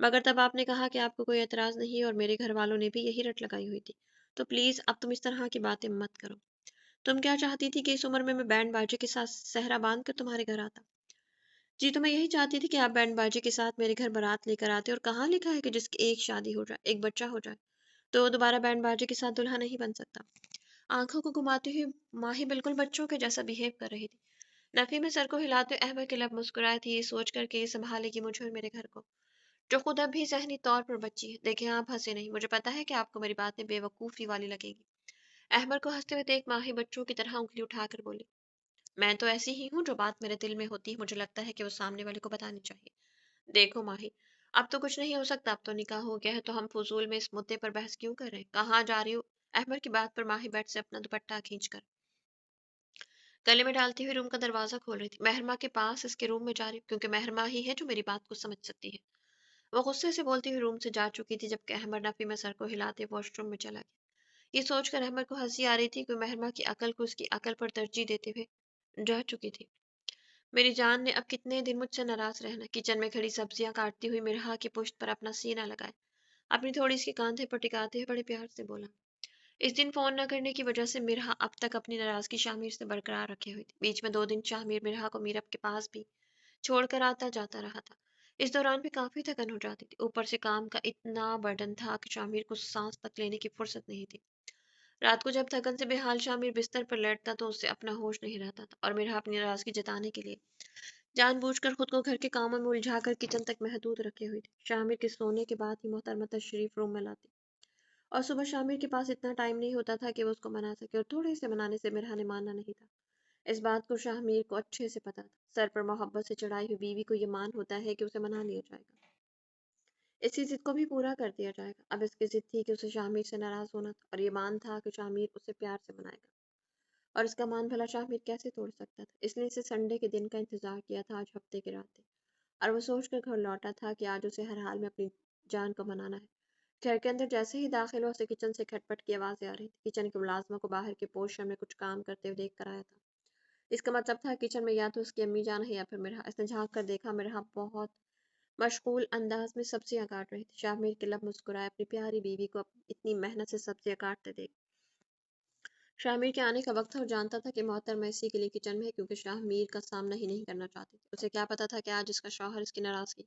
مگر تب آپ نے کہا کہ آپ کو کوئی اعتراض نہیں اور میرے گھر والوں نے بھی یہی رٹ لگائی ہوئی تھی، تو پلیز اب تم اس طرح کی باتیں مت کرو۔ تم کیا چاہتی تھی کہ اس عمر میں بینڈ باجے کے ساتھ صحرا باندھ کر تمہارے گھر آتا؟ جی تو میں یہی چاہتی تھی کہ آپ بینڈ باجے کے ساتھ میرے گھر بارات لے کر آتے، اور کہاں لکھا ہے کہ جس کی ایک شادی ہو جائے، ایک بچہ ہو جائے، تو وہ دوبارہ بینڈ باجے کے ساتھ دلہا نہیں بن سکتا۔ آنکھوں کو گھماتی ہوئی ماہی بالکل بچوں کے جیسا بہیو کر رہی تھی۔ نفی میں سر کو ہلاتے ہوئے احمد کے لب مسکرائے تھی، یہ سوچ کر کے یہ سنبھالے گی مجھے اور میرے گھر کو، جو خود اب بھی ذہنی طور پر بچی ہے۔ دیکھیں آپ ہنسے نہیں، مجھے پتا ہے کہ آپ کو میری باتیں بے وقوفی والی لگے گی۔ احمد کو ہنستے ہوئے دیکھ ماہی بچوں کی طرح انگلی اٹھا کر بولی، میں تو ایسی ہی ہوں، جو بات میرے دل میں ہوتی ہے مجھے لگتا ہے کہ وہ سامنے والے کو بتانی چاہیے۔ دیکھو ماہی، اب تو کچھ نہیں ہو سکتا، اب تو نکاح ہو گیا ہے، تو ہم فضول میں اس مدعے پر بحث کیوں کر رہے ہیں؟ کہاں جا رہی ہو؟ احمد کی بات پر ماہی بیٹ سے اپنا دوپٹہ کھینچ کر گلے میں ڈالتی ہوئی روم کا دروازہ کھول رہی تھی۔ مہرما کے پاس اس کے روم میں جا رہی ہوں کیونکہ مہرما ہی ہے جو میری بات کو سمجھ سکتی ہے۔ وہ غصے سے بولتی ہوئی روم سے جا چکی تھی جبکہ احمد نفی میں سر کو ہلاتے واش روم میں چلا گیا۔ یہ سوچ کر احمد کو ہنسی آ رہی تھی کہ مہرما کی عقل کو اس کی عقل پر ترجیح دیتے ہوئے جا چکی تھی۔ میری جان نے اب کتنے دن مجھ سے ناراض رہنا؟ کچن میں کھڑی سبزیاں کاٹتی ہوئی مرحا کی پشت پر اپنا سینہ لگائے، اپنی تھوڑی اس کے کاندھے پر ٹکاتے ہوئے بڑے پیار سے بولا۔ اس دن فون نہ کرنے کی وجہ سے مرحا اب تک اپنی ناراضگی شامیر سے برقرار رکھے ہوئی تھی۔ بیچ میں 2 دن شامیر مرحا کو میرب کے پاس بھی چھوڑ کر آتا جاتا رہا تھا۔ اس دوران بھی کافی تھکن ہو جاتی تھی، اوپر سے کام کا اتنا برڈن تھا کہ شامیر کو سانس تک لینے کی فرصت نہیں تھی۔ رات کو جب تھکن سے بے حال شامیر بستر پر لیٹتا تو اس سے اپنا ہوش نہیں رہتا تھا، اور مرحا اپنی ناراضگی جتانے کے لیے جان بوجھ کر خود کو گھر کے کاموں میں الجھا کر کچن تک محدود رکھے ہوئی تھی۔ شامیر کے سونے کے بعد ہی محترمہ تشریف روم میں لاتی، اور صبح شامیر کے پاس اتنا ٹائم نہیں ہوتا تھا کہ وہ اس کو منا سکے، اور تھوڑے سے منانے سے مرحا نے ماننا نہیں تھا۔ اس بات کو شامیر کو اچھے سے پتا تھا۔ سر پر محبت سے چڑھائی ہوئی بیوی کو یہ مان ہوتا ہے کہ اسے منا لیا جائے گا، اس کی ضد کو بھی پورا کر دیا جائے گا۔ اب اس کی ضد تھی کہ اسے شامیر سے ناراض ہونا تھا، اور یہ مان تھا کہ شامیر اسے پیار سے منائے گا، اور اس کا مان بھلا شامیر کیسے توڑ سکتا تھا؟ اس نے اسے سنڈے کے دن کا انتظار کیا تھا، آج ہفتے کے رات تھے، اور وہ سوچ کر گھر لوٹا تھا کہ آج اسے ہر حال میں اپنی جان کو منانا ہے۔ گھر کے اندر جیسے ہی داخل ہوا، اسے کچن سے کھٹ پٹ کی آوازیں آ رہی تھی۔ کچن کے ملازموں کو باہر کے پورشن میں کچھ کام کرتے ہوئے دیکھ کر آیا تھا۔ اس کا مطلب تھا کچن میں یا تو اس کی امی جان ہے یا پھر مرحا۔ اس نے جھانک کر دیکھا، مرحا بہت مشغول انداز میں سبزیاں کاٹ رہی تھی۔ شامیر کے لب مسکرائے اپنی پیاری بیوی کو اتنی محنت سے سبزیاں کاٹتے دیکھ۔ شامیر کے آنے کا وقت تھا اور جانتا تھا کہ محترمہ اسی کے لیے کچن میں ہے کیونکہ شامیر کا سامنا ہی نہیں کرنا چاہتی تھی۔ اسے کیا پتا تھا کہ آج اس کا شوہر اس کی ناراضگی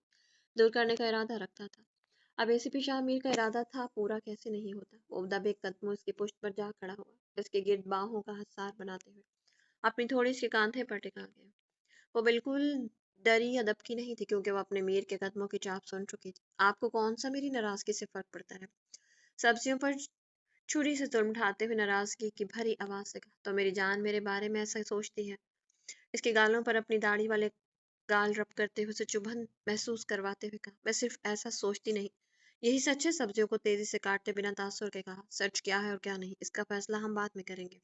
دور کرنے کا ارادہ رکھتا تھا۔ اب ایسے بھی شامیر کا ارادہ تھا پورا کیسے نہیں ہوتا۔ وہ دبے قدموں اس کی پشت پر جا کھڑا ہوا، اس کے گرد باہوں کا حصار بناتے ہوئے اپنی تھوڑی سی کاندھے پر ٹکا گیا۔ وہ بالکل ڈری یا دبکی نہیں تھی کیونکہ وہ اپنے میر کے قدموں کی چاپ سن چکی تھی۔ آپ کو کون سا میری ناراضگی سے فرق پڑتا ہے؟ سبزیوں پر چھری سے ظلم ڈھاتے ہوئے ناراضگی کی بھری آواز سے کہا، تو میری جان میرے بارے میں ایسا سوچتی ہے؟ اس کے گالوں پر اپنی داڑھی والے گال رب کرتے ہوئے اسے چبھن محسوس کرواتے ہوئے کہا، میں صرف ایسا سوچتی نہیں، یہی سچ ہے۔ سبزیوں کو تیزی سے کاٹتے بنا تاثر کے کہا، سچ کیا ہے اور کیا نہیں، اس کا فیصلہ ہم بعد میں کریں گے،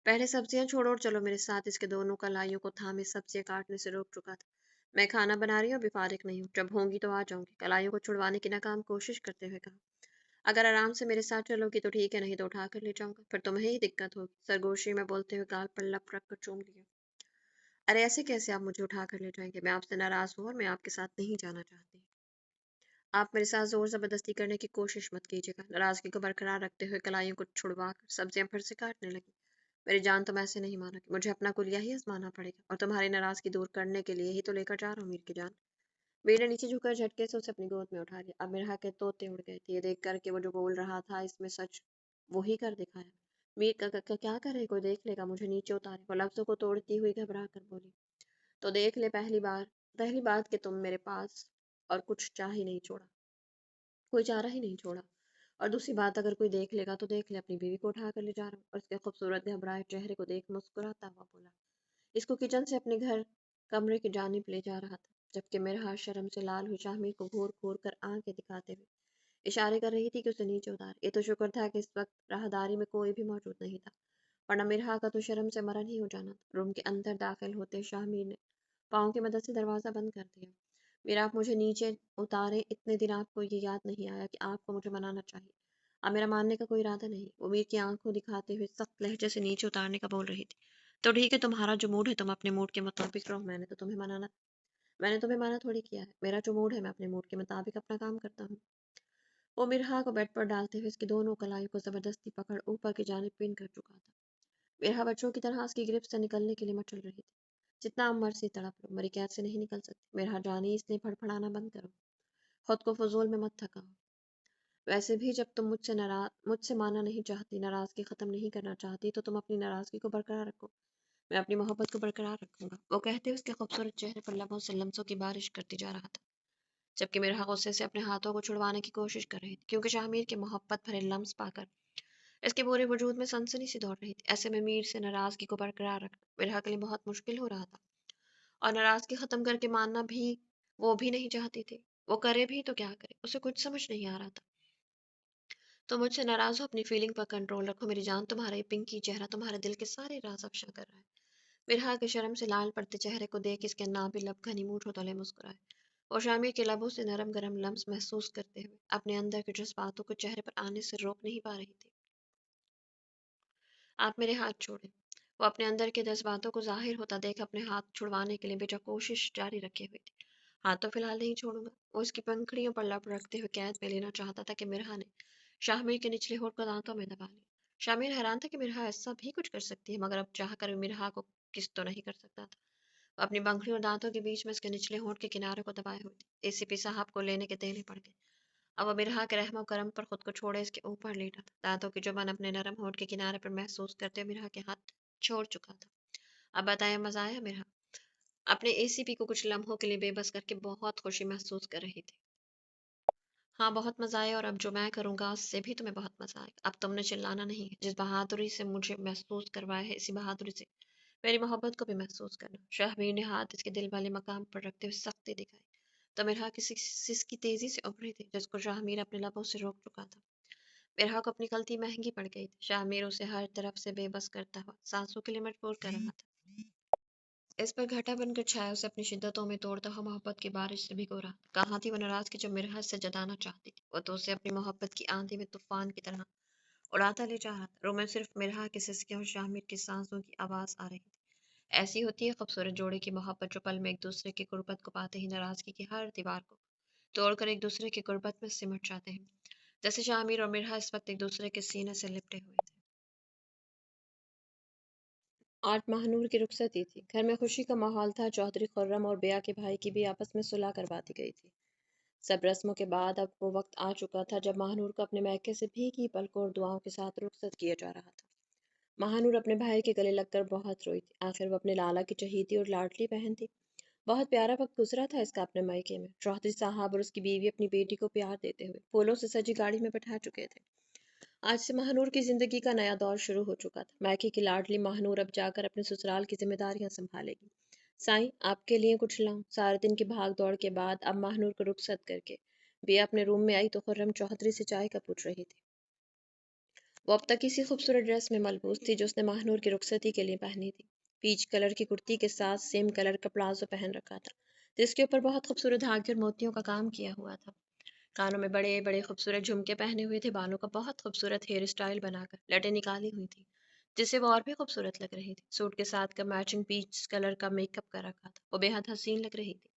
پہلے سبزیاں چھوڑو اور چلو میرے ساتھ۔ اس کے دونوں کلائیوں کو تھامے سبزیاں کاٹنے سے روک چکا تھا۔ میں کھانا بنا رہی ہوں، ابھی فارغ نہیں ہوں، جب ہوں گی تو آ جاؤں گی، کلائیوں کو چھڑوانے کی ناکام کوشش کرتے ہوئے کہا۔ اگر آرام سے میرے ساتھ چلو گی تو ٹھیک ہے، نہیں تو اٹھا کر لے جاؤں گا، پھر تمہیں ہی دقت ہوگی، سرگوشی میں بولتے ہوئے گال پر لپ رکھ کر چوم لیا۔ ارے ایسے کیسے آپ مجھے اٹھا کر لے جائیں گے؟ میں آپ سے ناراض ہوں اور میں آپ کے ساتھ نہیں جانا چاہتی۔ آپ میرے ساتھ زور زبردستی کرنے کی کوشش مت کیجیے گا۔ ناراضگی کو برقرار رکھتے ہوئے کلائیوں کو چھڑوا کر سبزیاں پھر سے کاٹنے لگی۔ میری جان تم ایسے نہیں مانا کہ مجھے اپنا کلیہ ہی آزمانا پڑے گا، اور تمہاری ناراضگی دور کرنے کے لیے ہی تو لے کر جا رہا ہوں میر کی جان۔ میر نے نیچے جھک کر جھٹکے سے اسے اپنی گود میں اٹھا لیا۔ اب مرحا کے طوطے اڑ گئے تھے، یہ دیکھ کر کہ وہ جو بول رہا تھا اس میں سچ وہی کر دکھایا۔ میر کا کیا کرے، کوئی دیکھ لے گا، مجھے نیچے اتارے۔ وہ لفظوں کو توڑتی ہوئی گھبرا کر بولی، تو دیکھ لے، پہلی بات کہ تم میرے پاس اور کچھ چاہ ہی نہیں چھوڑا، کوئی چارہ ہی نہیں چھوڑا، اور دوسری بات اگر کوئی دیکھ لے گا تو دیکھ لے، اپنی بیوی کو اٹھا کر لے جا رہا ہوں۔ اور اس کے خوبصورت گھبرائے چہرے کو دیکھ مسکراتا ہوا بولا۔ اس کو کچن سے اپنے گھر کمرے کی جانب لے جا رہا تھا جبکہ مرحا شرم سے لال ہوئی شامیر کو گھور گھور کر آنکھیں دکھاتے ہوئے اشارے کر رہی تھی کہ اسے نیچے اتار۔ یہ تو شکر تھا کہ اس وقت راہداری میں کوئی بھی موجود نہیں تھا، ورنہ مرحا کا تو شرم سے مرن ہی ہو جانا تھا۔ روم کے اندر داخل ہوتے شامیر نے پاؤں کی مدد سے دروازہ بند کر دیا۔ میرا آپ مجھے نیچے اتارے، اتنے دن آپ کو یہ یاد نہیں آیا کہ آپ کو مجھے منانا چاہیے؟ اب میرا ماننے کا کوئی ارادہ نہیں، وہ میر کی آنکھوں دکھاتے ہوئے سخت لہجے سے نیچے اتارنے کا بول رہی تھی۔ तो ठीक है, तुम्हारा जो मूड है तुम अपने मूड के मुताबिक रहो, मैंने तुम्हें माना थोड़ी किया है। मेरा जो मूड है मैं अपने मूड के मुताबिक अपना काम करता हूँ। वो मिरहा को बेड पर डालते हुए इसकी दोनों कलाई को जबरदस्ती पकड़ ऊपर की जानिब पिन कर चुका था। मिरहा बच्चों की तरह उसकी गिरफ्त से निकलने के लिए मचल रही थी। जितना आप मर्जी तड़प लो, मरी कैद से नहीं निकल सकती। मिरहा जानी, इसलिए फड़फड़ाना बंद करो, खुद को फजूल में मत थकाओ। वैसे भी जब तुम मुझसे माना नहीं चाहती, नाराजगी खत्म नहीं करना चाहती, तो तुम अपनी नाराजगी को बरकरार रखो, मैं अपनी मोहब्बत को बरकरार रखूंगा। वो कहते उसके खूबसूरत चेहरे पर लबों से लम्सों की बारिश करती जा रहा था, जबकि मिरहा गुस्से से अपने हाथों को छुड़वाने की कोशिश कर रही थी, क्योंकि शाहमीर की मोहब्बत भरे लम्स पाकर इसके पूरे वजूद में सनसनी सी दौड़ रही थी। ऐसे में मीर से नाराजगी को बरकरार रखना मिरहा के लिए बहुत मुश्किल हो रहा था, और नाराजगी खत्म करके मानना भी वो भी नहीं चाहती थी। वो करे भी तो क्या करे, उसे कुछ समझ नहीं आ रहा था। तो मुझसे नाराज हो, अपनी फीलिंग पर कंट्रोल रखो मेरी जान। तुम्हारा ये पिंकी चेहरा तुम्हारे दिल के सारे राज अफशा कर रहा है। मिरहा के शर्म से लाल पड़ते चेहरे को देख इसके नाभि लब घनीमूठ हो तले मुस्कुराए। और शामिर के लबों से नरम गरम लम्स महसूस करते हुए अपने अंदर के जज्बातों को चेहरे पर आने से रोक नहीं पा रही थी। आप मेरे हाथ छोड़े। वो अपने अंदर के जज्बातों को जाहिर होता देख अपने हाथ छुड़वाने के लिए बेजा कोशिश जारी रखे हुए थी। हाथ तो फिलहाल नहीं छोड़ूंगा। वो उसकी पंखड़ियों पर लप रखते हुए कैद में लेना चाहता था कि मिरहा ने शामिर के निचले होठ को दांतों में दबा लिया। शामिर हैरान था कि मिरहा ऐसा भी कुछ कर सकती है, मगर अब चाह कर मिरहा को किस तो नहीं कर सकता था। वो अपनी पंखड़ी और दांतों के बीच में उसके निचले होठ के किनारे को दबाए हुए थे। एसीपी साहब को लेने के देने पड़ गए। अब वो बिरहा के रहमो करम पर खुद को छोड़े इसके ऊपर लेटा था। दांतों की जुबान अपने नरम होठ के किनारे पर महसूस करते हुए बिरहा के हाथ छोड़ चुका था। अब बताया, मजा आया बिरहा? अपने एसीपी को कुछ लम्हों के लिए बेबस करके बहुत खुशी महसूस कर रही थी। हाँ, बहुत मजा आया, और अब जो मैं करूंगा उससे भी तुम्हें बहुत मजा आएगा। अब तुमने चिल्लाना नहीं है। जिस बहादुरी से मुझे महसूस करवाया है, इसी बहादुरी से मेरी मोहब्बत को भी महसूस करना। शाहमीर ने हाथ इसके दिल वाले मकाम पर रखते हुए सख्ती दिखाई। तो मिरहा किसी सिसकी तेजी से उभरी थी, जिसको शाहमीर अपने लबों से रोक चुका था। मिरहा को अपनी गलती महंगी पड़ गई थी। शाहमीर उसे हर तरफ से बेबस करता हुआ सांसों के लिए मजबूर कर रहा था। इस पर घटा बनकर छाया उसे अपनी शिद्दतों में तोड़ता हुआ मोहब्बत की बारिश से भिगो रहा था। कहाँ थी वो नाराजगी जो मिरहा से जताना चाहती थी? वो तो उसे अपनी मोहब्बत की आंधी में तूफान की तरह उड़ाता ले जा रहा था। रूम में सिर्फ मिरहा के सिसके और शाहमीर की सांसों की आवाज आ रही थी। ऐसी होती है खूबसूरत जोड़े की मोहब्बत, जो पल में एक दूसरे की गुर्बत को पाते ही नाराजगी की हर दीवार को तोड़कर एक दूसरे की गुर्बत में सिमट जाते हैं। जैसे शामिर और मिरहा इस वक्त एक दूसरे के सीने से लिपटे हुए थे। आज महानूर की रुखसती थी। घर में खुशी का माहौल था। चौधरी खुर्रम और बेया के भाई की भी आपस में सुलह करवा दी गई थी। सब रस्मों के बाद अब वो वक्त आ चुका था जब महानूर को अपने मैके से भीगी पलकों और दुआओं के साथ रुखसत किया जा रहा था। महानूर अपने भाई के गले लगकर बहुत रोई थी। आखिर वो अपने लाला की चहीती और लाडली बहन थी। बहुत प्यारा वक्त गुजरा था इसका अपने मायके में। चौधरी साहब और उसकी बीवी अपनी बेटी को प्यार देते हुए फूलों से सजी गाड़ी में बैठा चुके थे। आज से महानूर की जिंदगी का नया दौर शुरू हो चुका था। मायके की लाडली महानूर अब जाकर अपने ससुराल की जिम्मेदारियां संभालेगी। साईं, आपके लिए कुछ लाऊं? सारे दिन की भाग दौड़ के बाद अब महानूर को रुखसत करके बिया अपने रूम में आई तो खुर्रम चौधरी से चाय का पूछ रही थी। वो अब तक इसी खूबसूरत ड्रेस में मलबूस थी जो उसने महानूर की रुखसती के लिए पहनी थी। पीच कलर की कुर्ती के साथ सेम कलर का प्लाजो पहन रखा था, जिसके ऊपर बहुत खूबसूरत धागे और मोतियों का काम किया हुआ था। कानों में बड़े बड़े खूबसूरत झुमके पहने हुए थे। बालों का बहुत खूबसूरत हेयर स्टाइल बनाकर लटें निकाली हुई थी, जिससे वो और भी खूबसूरत लग रही थी। सूट के साथ का मैचिंग पीच कलर का मेकअप कर रखा था। वो बेहद हसीन लग रही थी।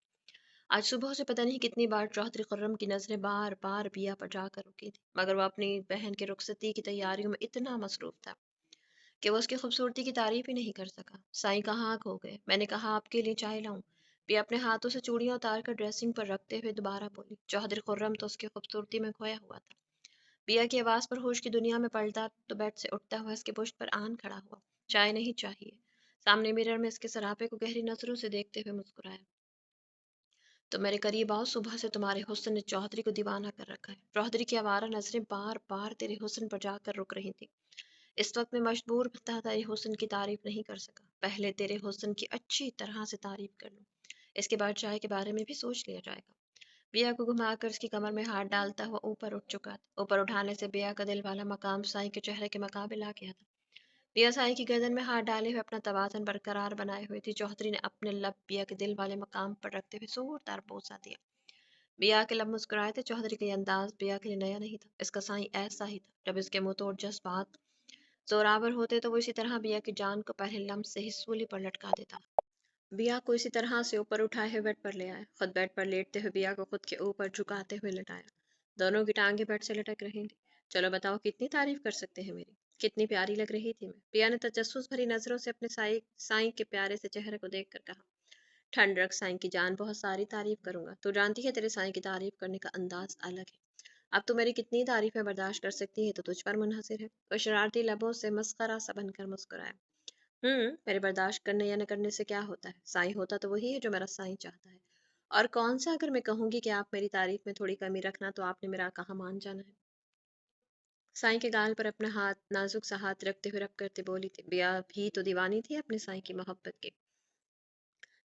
आज सुबह से पता नहीं कितनी बार चौधरी खुर्रम की नजरें बार बार बिया पर जाकर रुकी थी, मगर वो अपनी बहन की रुखसती की तैयारियों में इतना मसरूफ था कि वो उसकी खूबसूरती की तारीफ ही नहीं कर सका। साईं कहाँ खो गए? मैंने कहा आपके लिए चाय लाऊं? बिया अपने हाथों से चूड़ियां उतार कर ड्रेसिंग पर रखते हुए दोबारा बोली। चौधरी खुर्रम तो उसकी खूबसूरती में खोया हुआ था। बिया की आवाज पर होश की दुनिया में पलटा तो बेड से उठता हुआ इसके पुष्ट पर आन खड़ा हुआ। चाय नहीं चाहिए। सामने मिरर में इसके सरापे को गहरी नजरों से देखते हुए मुस्कुराया। तो मेरे करीब आओ, सुबह से तुम्हारे हुस्न ने चौधरी को दीवाना कर रखा है। चौधरी की आवारा नजरें बार बार तेरे हुस्न पर जाकर रुक रही थी। इस वक्त मैं मजबूर था तेरे हुस्न की तारीफ नहीं कर सका। पहले तेरे हुस्न की अच्छी तरह से तारीफ कर लूं, इसके बाद चाय के बारे में भी सोच लिया जाएगा। बिया को घुमाकर उसकी कमर में हाथ डालता हुआ ऊपर उठ चुका था। ऊपर उठाने से बिया का दिल वाला मकाम साईं के चेहरे के मुकाबिल आ गया था। बिया साईं की गर्दन में हाथ डाले हुए अपना तवाज़ुन बरकरार बनाए हुए थी। चौधरी ने अपने लब बिया के दिल वाले मकाम पर रखते हुए जोरदार बोसा दिया। बिया के लब मुस्कुराए थे। चौधरी का ये अंदाज बिया के लिए नया नहीं था। इसका साईं ऐसा ही था जब इसके मुंह तोड़ जज्बात जोरावर होते तो वो इसी तरह बिया की जान को पहले लम्ब से ही सूली पर लटका देता। बिया को इसी तरह से ऊपर उठाए हुए बेड पर ले आया। खुद बेड पर लेटते हुए बिया को खुद के ऊपर झुकाते हुए लेटाया। दोनों की टांगें बेड से लटक रही थी। चलो बताओ कितनी तारीफ कर सकते हैं मेरी, कितनी प्यारी लग रही थी मैं। बिया ने तजस्सुस भरी नजरों से अपने साई साई के प्यारे से चेहरे को देख कर कहा। ठंड रख साईं की जान, बहुत सारी तारीफ करूंगा। तू जानती है तेरे साईं की तारीफ करने का अंदाज अलग है। अब तू मेरी कितनी तारीफें बर्दाश्त कर सकती है तो तुझ पर मुनहसिर है। वो शरारती लबों से मस्खरा सा बनकर मुस्कुराया। मेरे बर्दाश्त करने या न करने से क्या होता है, साईं होता तो वही है जो मेरा साईं चाहता है। और कौन सा अगर मैं कहूंगी कि आप मेरी तारीफ में थोड़ी कमी रखना तो आपने मेरा कहाँ मान जाना है। साईं के गाल पर अपना हाथ, नाजुक सा हाथ रखते हुए रब करते बोली थी। बिया भी तो दीवानी थी अपने साईं की मोहब्बत की।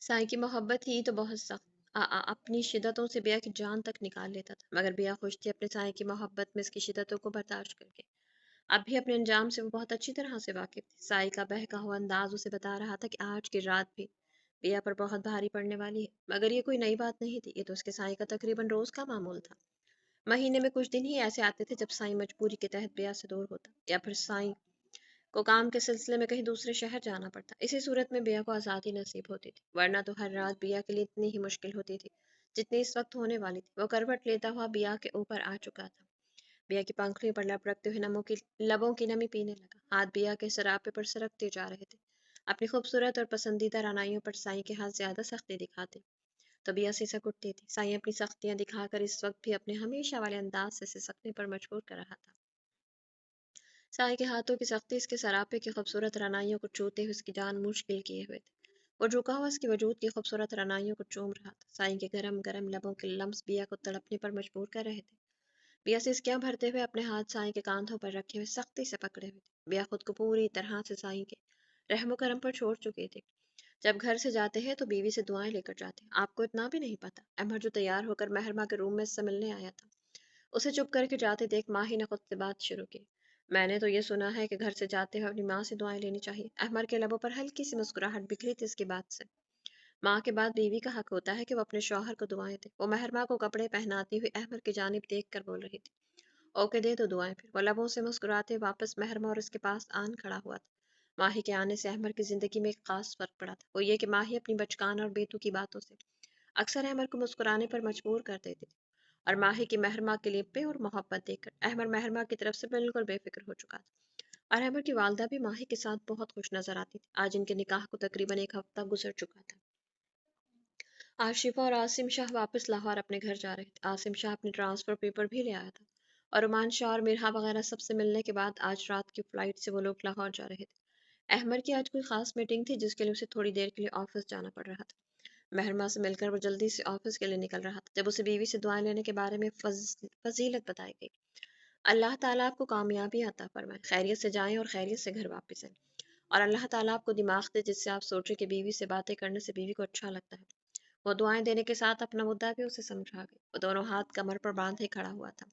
साईं की मोहब्बत ही तो बहुत सख्त, अपनी शिद्दतों से बिया की जान तक निकाल लेता था, मगर बिया खुश थी अपने साईं की मोहब्बत में इसकी शिद्दतों को बर्दाश्त करके। अब भी अपने अंजाम से वो बहुत अच्छी तरह से वाकिफ थी। साईं का बहका हुआ अंदाज उसे बता रहा था कि आज की रात भी बिया पर बहुत भारी पड़ने वाली है। मगर ये कोई नई बात नहीं थी, ये तो उसके साईं का तकरीबन रोज का मामूल था। महीने में कुछ दिन ही ऐसे आते थे जब साईं मजबूरी के तहत बिया से दूर होता, या फिर साईं को काम के सिलसिले में कहीं दूसरे शहर जाना पड़ता। इसी सूरत में बिया को आज़ादी नसीब होती थी, वरना तो हर रात बिया के लिए इतनी ही मुश्किल होती थी जितनी इस वक्त होने वाली थी। वो करवट लेता हुआ बिया के ऊपर आ चुका था। बिया की पंखुड़ियों पर लब रखते हुए नमों की लबों की नमी पीने लगा। हाथ बिया के सरापे पर सरकते जा रहे थे। अपनी खूबसूरत और पसंदीदा रानाइयों पर साईं के हाथ ज्यादा सख्ती दिखाते तो बिया सिसक उठती थी। साईं अपनी सख्तियां दिखाकर इस वक्त भी अपने हमेशा वाले अंदाज से सिसकने पर मजबूर कर रहा था। साईं के हाथों की सख्ती इसके सरापे की खूबसूरत रनाइयों को छूते हुए उसकी जान मुश्किल किए हुए थे। वो झुका हुआ उसके वजूद की खूबसूरत रनाइयों को चूम रहा था। साईं के गरम गरम लबों के लम्स बिया को तड़पने पर मजबूर कर रहे थे। बिया सिसकियां भरते हुए अपने हाथ साईं के कांधों पर रखे हुए सख्ती से पकड़े हुए थे। बिया खुद को पूरी तरह से साईं के रहमो करम पर छोड़ चुकी थी। जब घर से जाते हैं तो बीवी से दुआएं लेकर जाते हैं। आपको इतना भी नहीं पता, अमर जो तैयार होकर महरमा के रूम में से मिलने आया था, उसे चुप करके जाते देख माही ने खुद से बात शुरू की। मैंने तो ये सुना है कि घर से जाते हुए अपनी माँ से दुआएं लेनी चाहिए। अहमर के लबों पर हल्की सी मुस्कुराहट बिखरी थी इसकी बात से। माँ के बाद बीवी का हक होता है कि वो अपने शौहर को दुआएं दे। वो महरमा को कपड़े पहनाती हुई अहमर की जानिब देख कर बोल रही थी। ओके दे दो दुआएं फिर। वो लबों से मुस्कुराते वापस महरमा और उसके पास आन खड़ा हुआ था। माही के आने से अहमर की जिंदगी में एक खास फर्क पड़ा था। वो ये कि माही अपनी बचकान और बेतुकी बातों से अक्सर अहमर को मुस्कुराने पर मजबूर कर देती थी, और माही की महरमा के लिए पे और मोहब्बत देखकर अहमर महरमा की तरफ से बिल्कुल बेफिक्र हो चुका था। और अहमर की वालदा भी माही के साथ बहुत खुश नजर आती थी। आज इनके निकाह को तकरीबन एक हफ्ता गुजर चुका था। आशिफा और आसिम शाह वापस लाहौर अपने घर जा रहे थे। आसिम शाह अपने ट्रांसफर पेपर भी ले आया था, और रुमान शाह और मिर्हा वगैरह सबसे मिलने के बाद आज रात की फ्लाइट से वो लोग लाहौर जा रहे थे। अहमर की आज कोई खास मीटिंग थी जिसके लिए उसे थोड़ी देर के लिए ऑफिस जाना पड़ रहा था। महरमा से मिलकर वो जल्दी से ऑफिस के लिए निकल रहा था जब उसे बीवी से दुआएं लेने के बारे में फजीलत बताई गई। अल्लाह ताला आपको कामयाबी अता फरमाए, खैरियत से जाएं और खैरियत से घर वापस आएं। और अल्लाह ताला आपको दिमाग दे जिससे आप सोचें कि बीवी से बातें करने से बीवी को अच्छा लगता है। वो दुआएं देने के साथ अपना मुद्दा भी उसे समझा गई। वो दोनों हाथ कमर पर बांधे खड़ा हुआ था।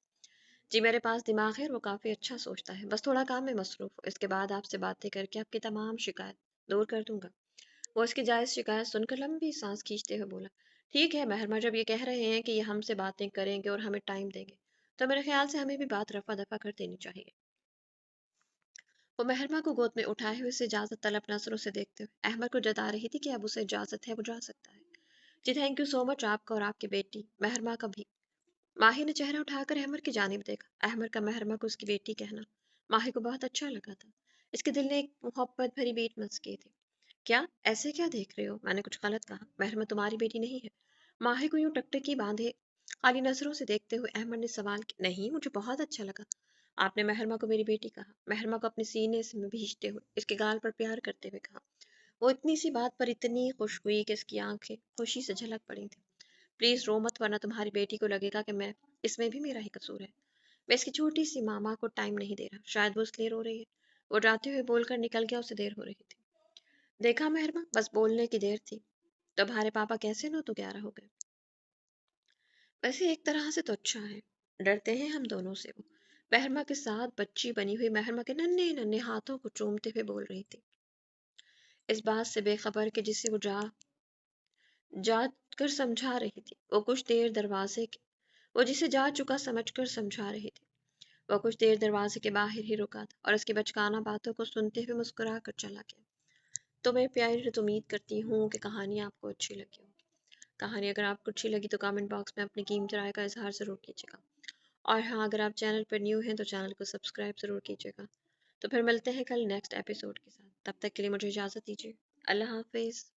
जी मेरे पास दिमाग है और वो काफी अच्छा सोचता है, बस थोड़ा काम में मसरूफ हूँ। इसके बाद आपसे बातें करके आपकी तमाम शिकायत दूर कर दूंगा। वो उसकी जायज शिकायत सुनकर लंबी सांस खींचते हुए बोला, ठीक है महरमा, जब ये कह रहे हैं कि ये हमसे बातें करेंगे और हमें टाइम देंगे तो मेरे ख्याल से हमें भी बात रफा दफा कर देनी चाहिए। वो महरमा को गोद में उठाए हुए उसे इजाजत तलब नजरों से देखते हुए अहमद को जता रही थी कि अब उसे इजाजत है, वो जा सकता है। जी थैंक यू सो मच, आपका और आपकी बेटी महरमा का भी। माही ने चेहरा उठाकर अहमद की जानिब देखा। अहमद का महरमा को उसकी बेटी कहना माही को बहुत अच्छा लगा था। इसके दिल ने एक मोहब्बत भरी बीट मच की थी। क्या ऐसे क्या देख रहे हो, मैंने कुछ गलत कहा? महरमा तुम्हारी बेटी नहीं है? माही को यूं टकटकी बांधे खाली नजरों से देखते हुए अहमद ने सवाल किया। नहीं, मुझे बहुत अच्छा लगा। आपने महरमा को मेरी बेटी कहा। महरमा को अपने सीने से भींचते हुए इसके गाल पर प्यार करते हुए कहा। वो इतनी सी बात पर इतनी खुश हुई कि इसकी आंखें खुशी से झलक पड़ी थी। प्लीज रो मत, वरना तुम्हारी बेटी को लगेगा कि मैं इसमें भी मेरा ही कसूर है। मैं इसकी छोटी सी मामा को टाइम नहीं दे रहा, शायद वो इसलिए रो रही है। वो जाते हुए बोलकर निकल गया, उसे देर हो रही थी। देखा महरमा, बस बोलने की देर थी। तुम्हारे पापा कैसे 9 तो 11 हो गए? वैसे एक तरह से तो अच्छा है, डरते हैं हम दोनों से। वो महरमा के साथ बच्ची बनी हुई महरमा के नन्हे नन्हे हाथों को चूमते हुए बोल रही थी, इस बात से बेखबर कि जिसे वो जा कर समझा रही थी। वो कुछ देर दरवाजे के वो जिसे जा चुका समझकर समझा रही थी। وہ کچھ دیر دروازے کے باہر ہی رکا تھا اور اس کی بچکانہ باتوں کو سنتے ہوئے مسکرا کر چلا گیا۔ تو میرے پیارے رت، امید کرتی ہوں کہ کہانی آپ کو اچھی لگی ہوگی۔ کہانی اگر آپ کو اچھی لگی تو کامنٹ باکس میں اپنی قیمتی رائے کا اظہار ضرور کیجیے گا، اور ہاں، اگر آپ چینل پر نیو ہیں تو چینل کو سبسکرائب ضرور کیجیے گا۔ تو پھر ملتے ہیں کل نیکسٹ ایپیسوڈ کے ساتھ، تب تک کے لیے مجھے اجازت دیجیے۔ اللہ حافظ۔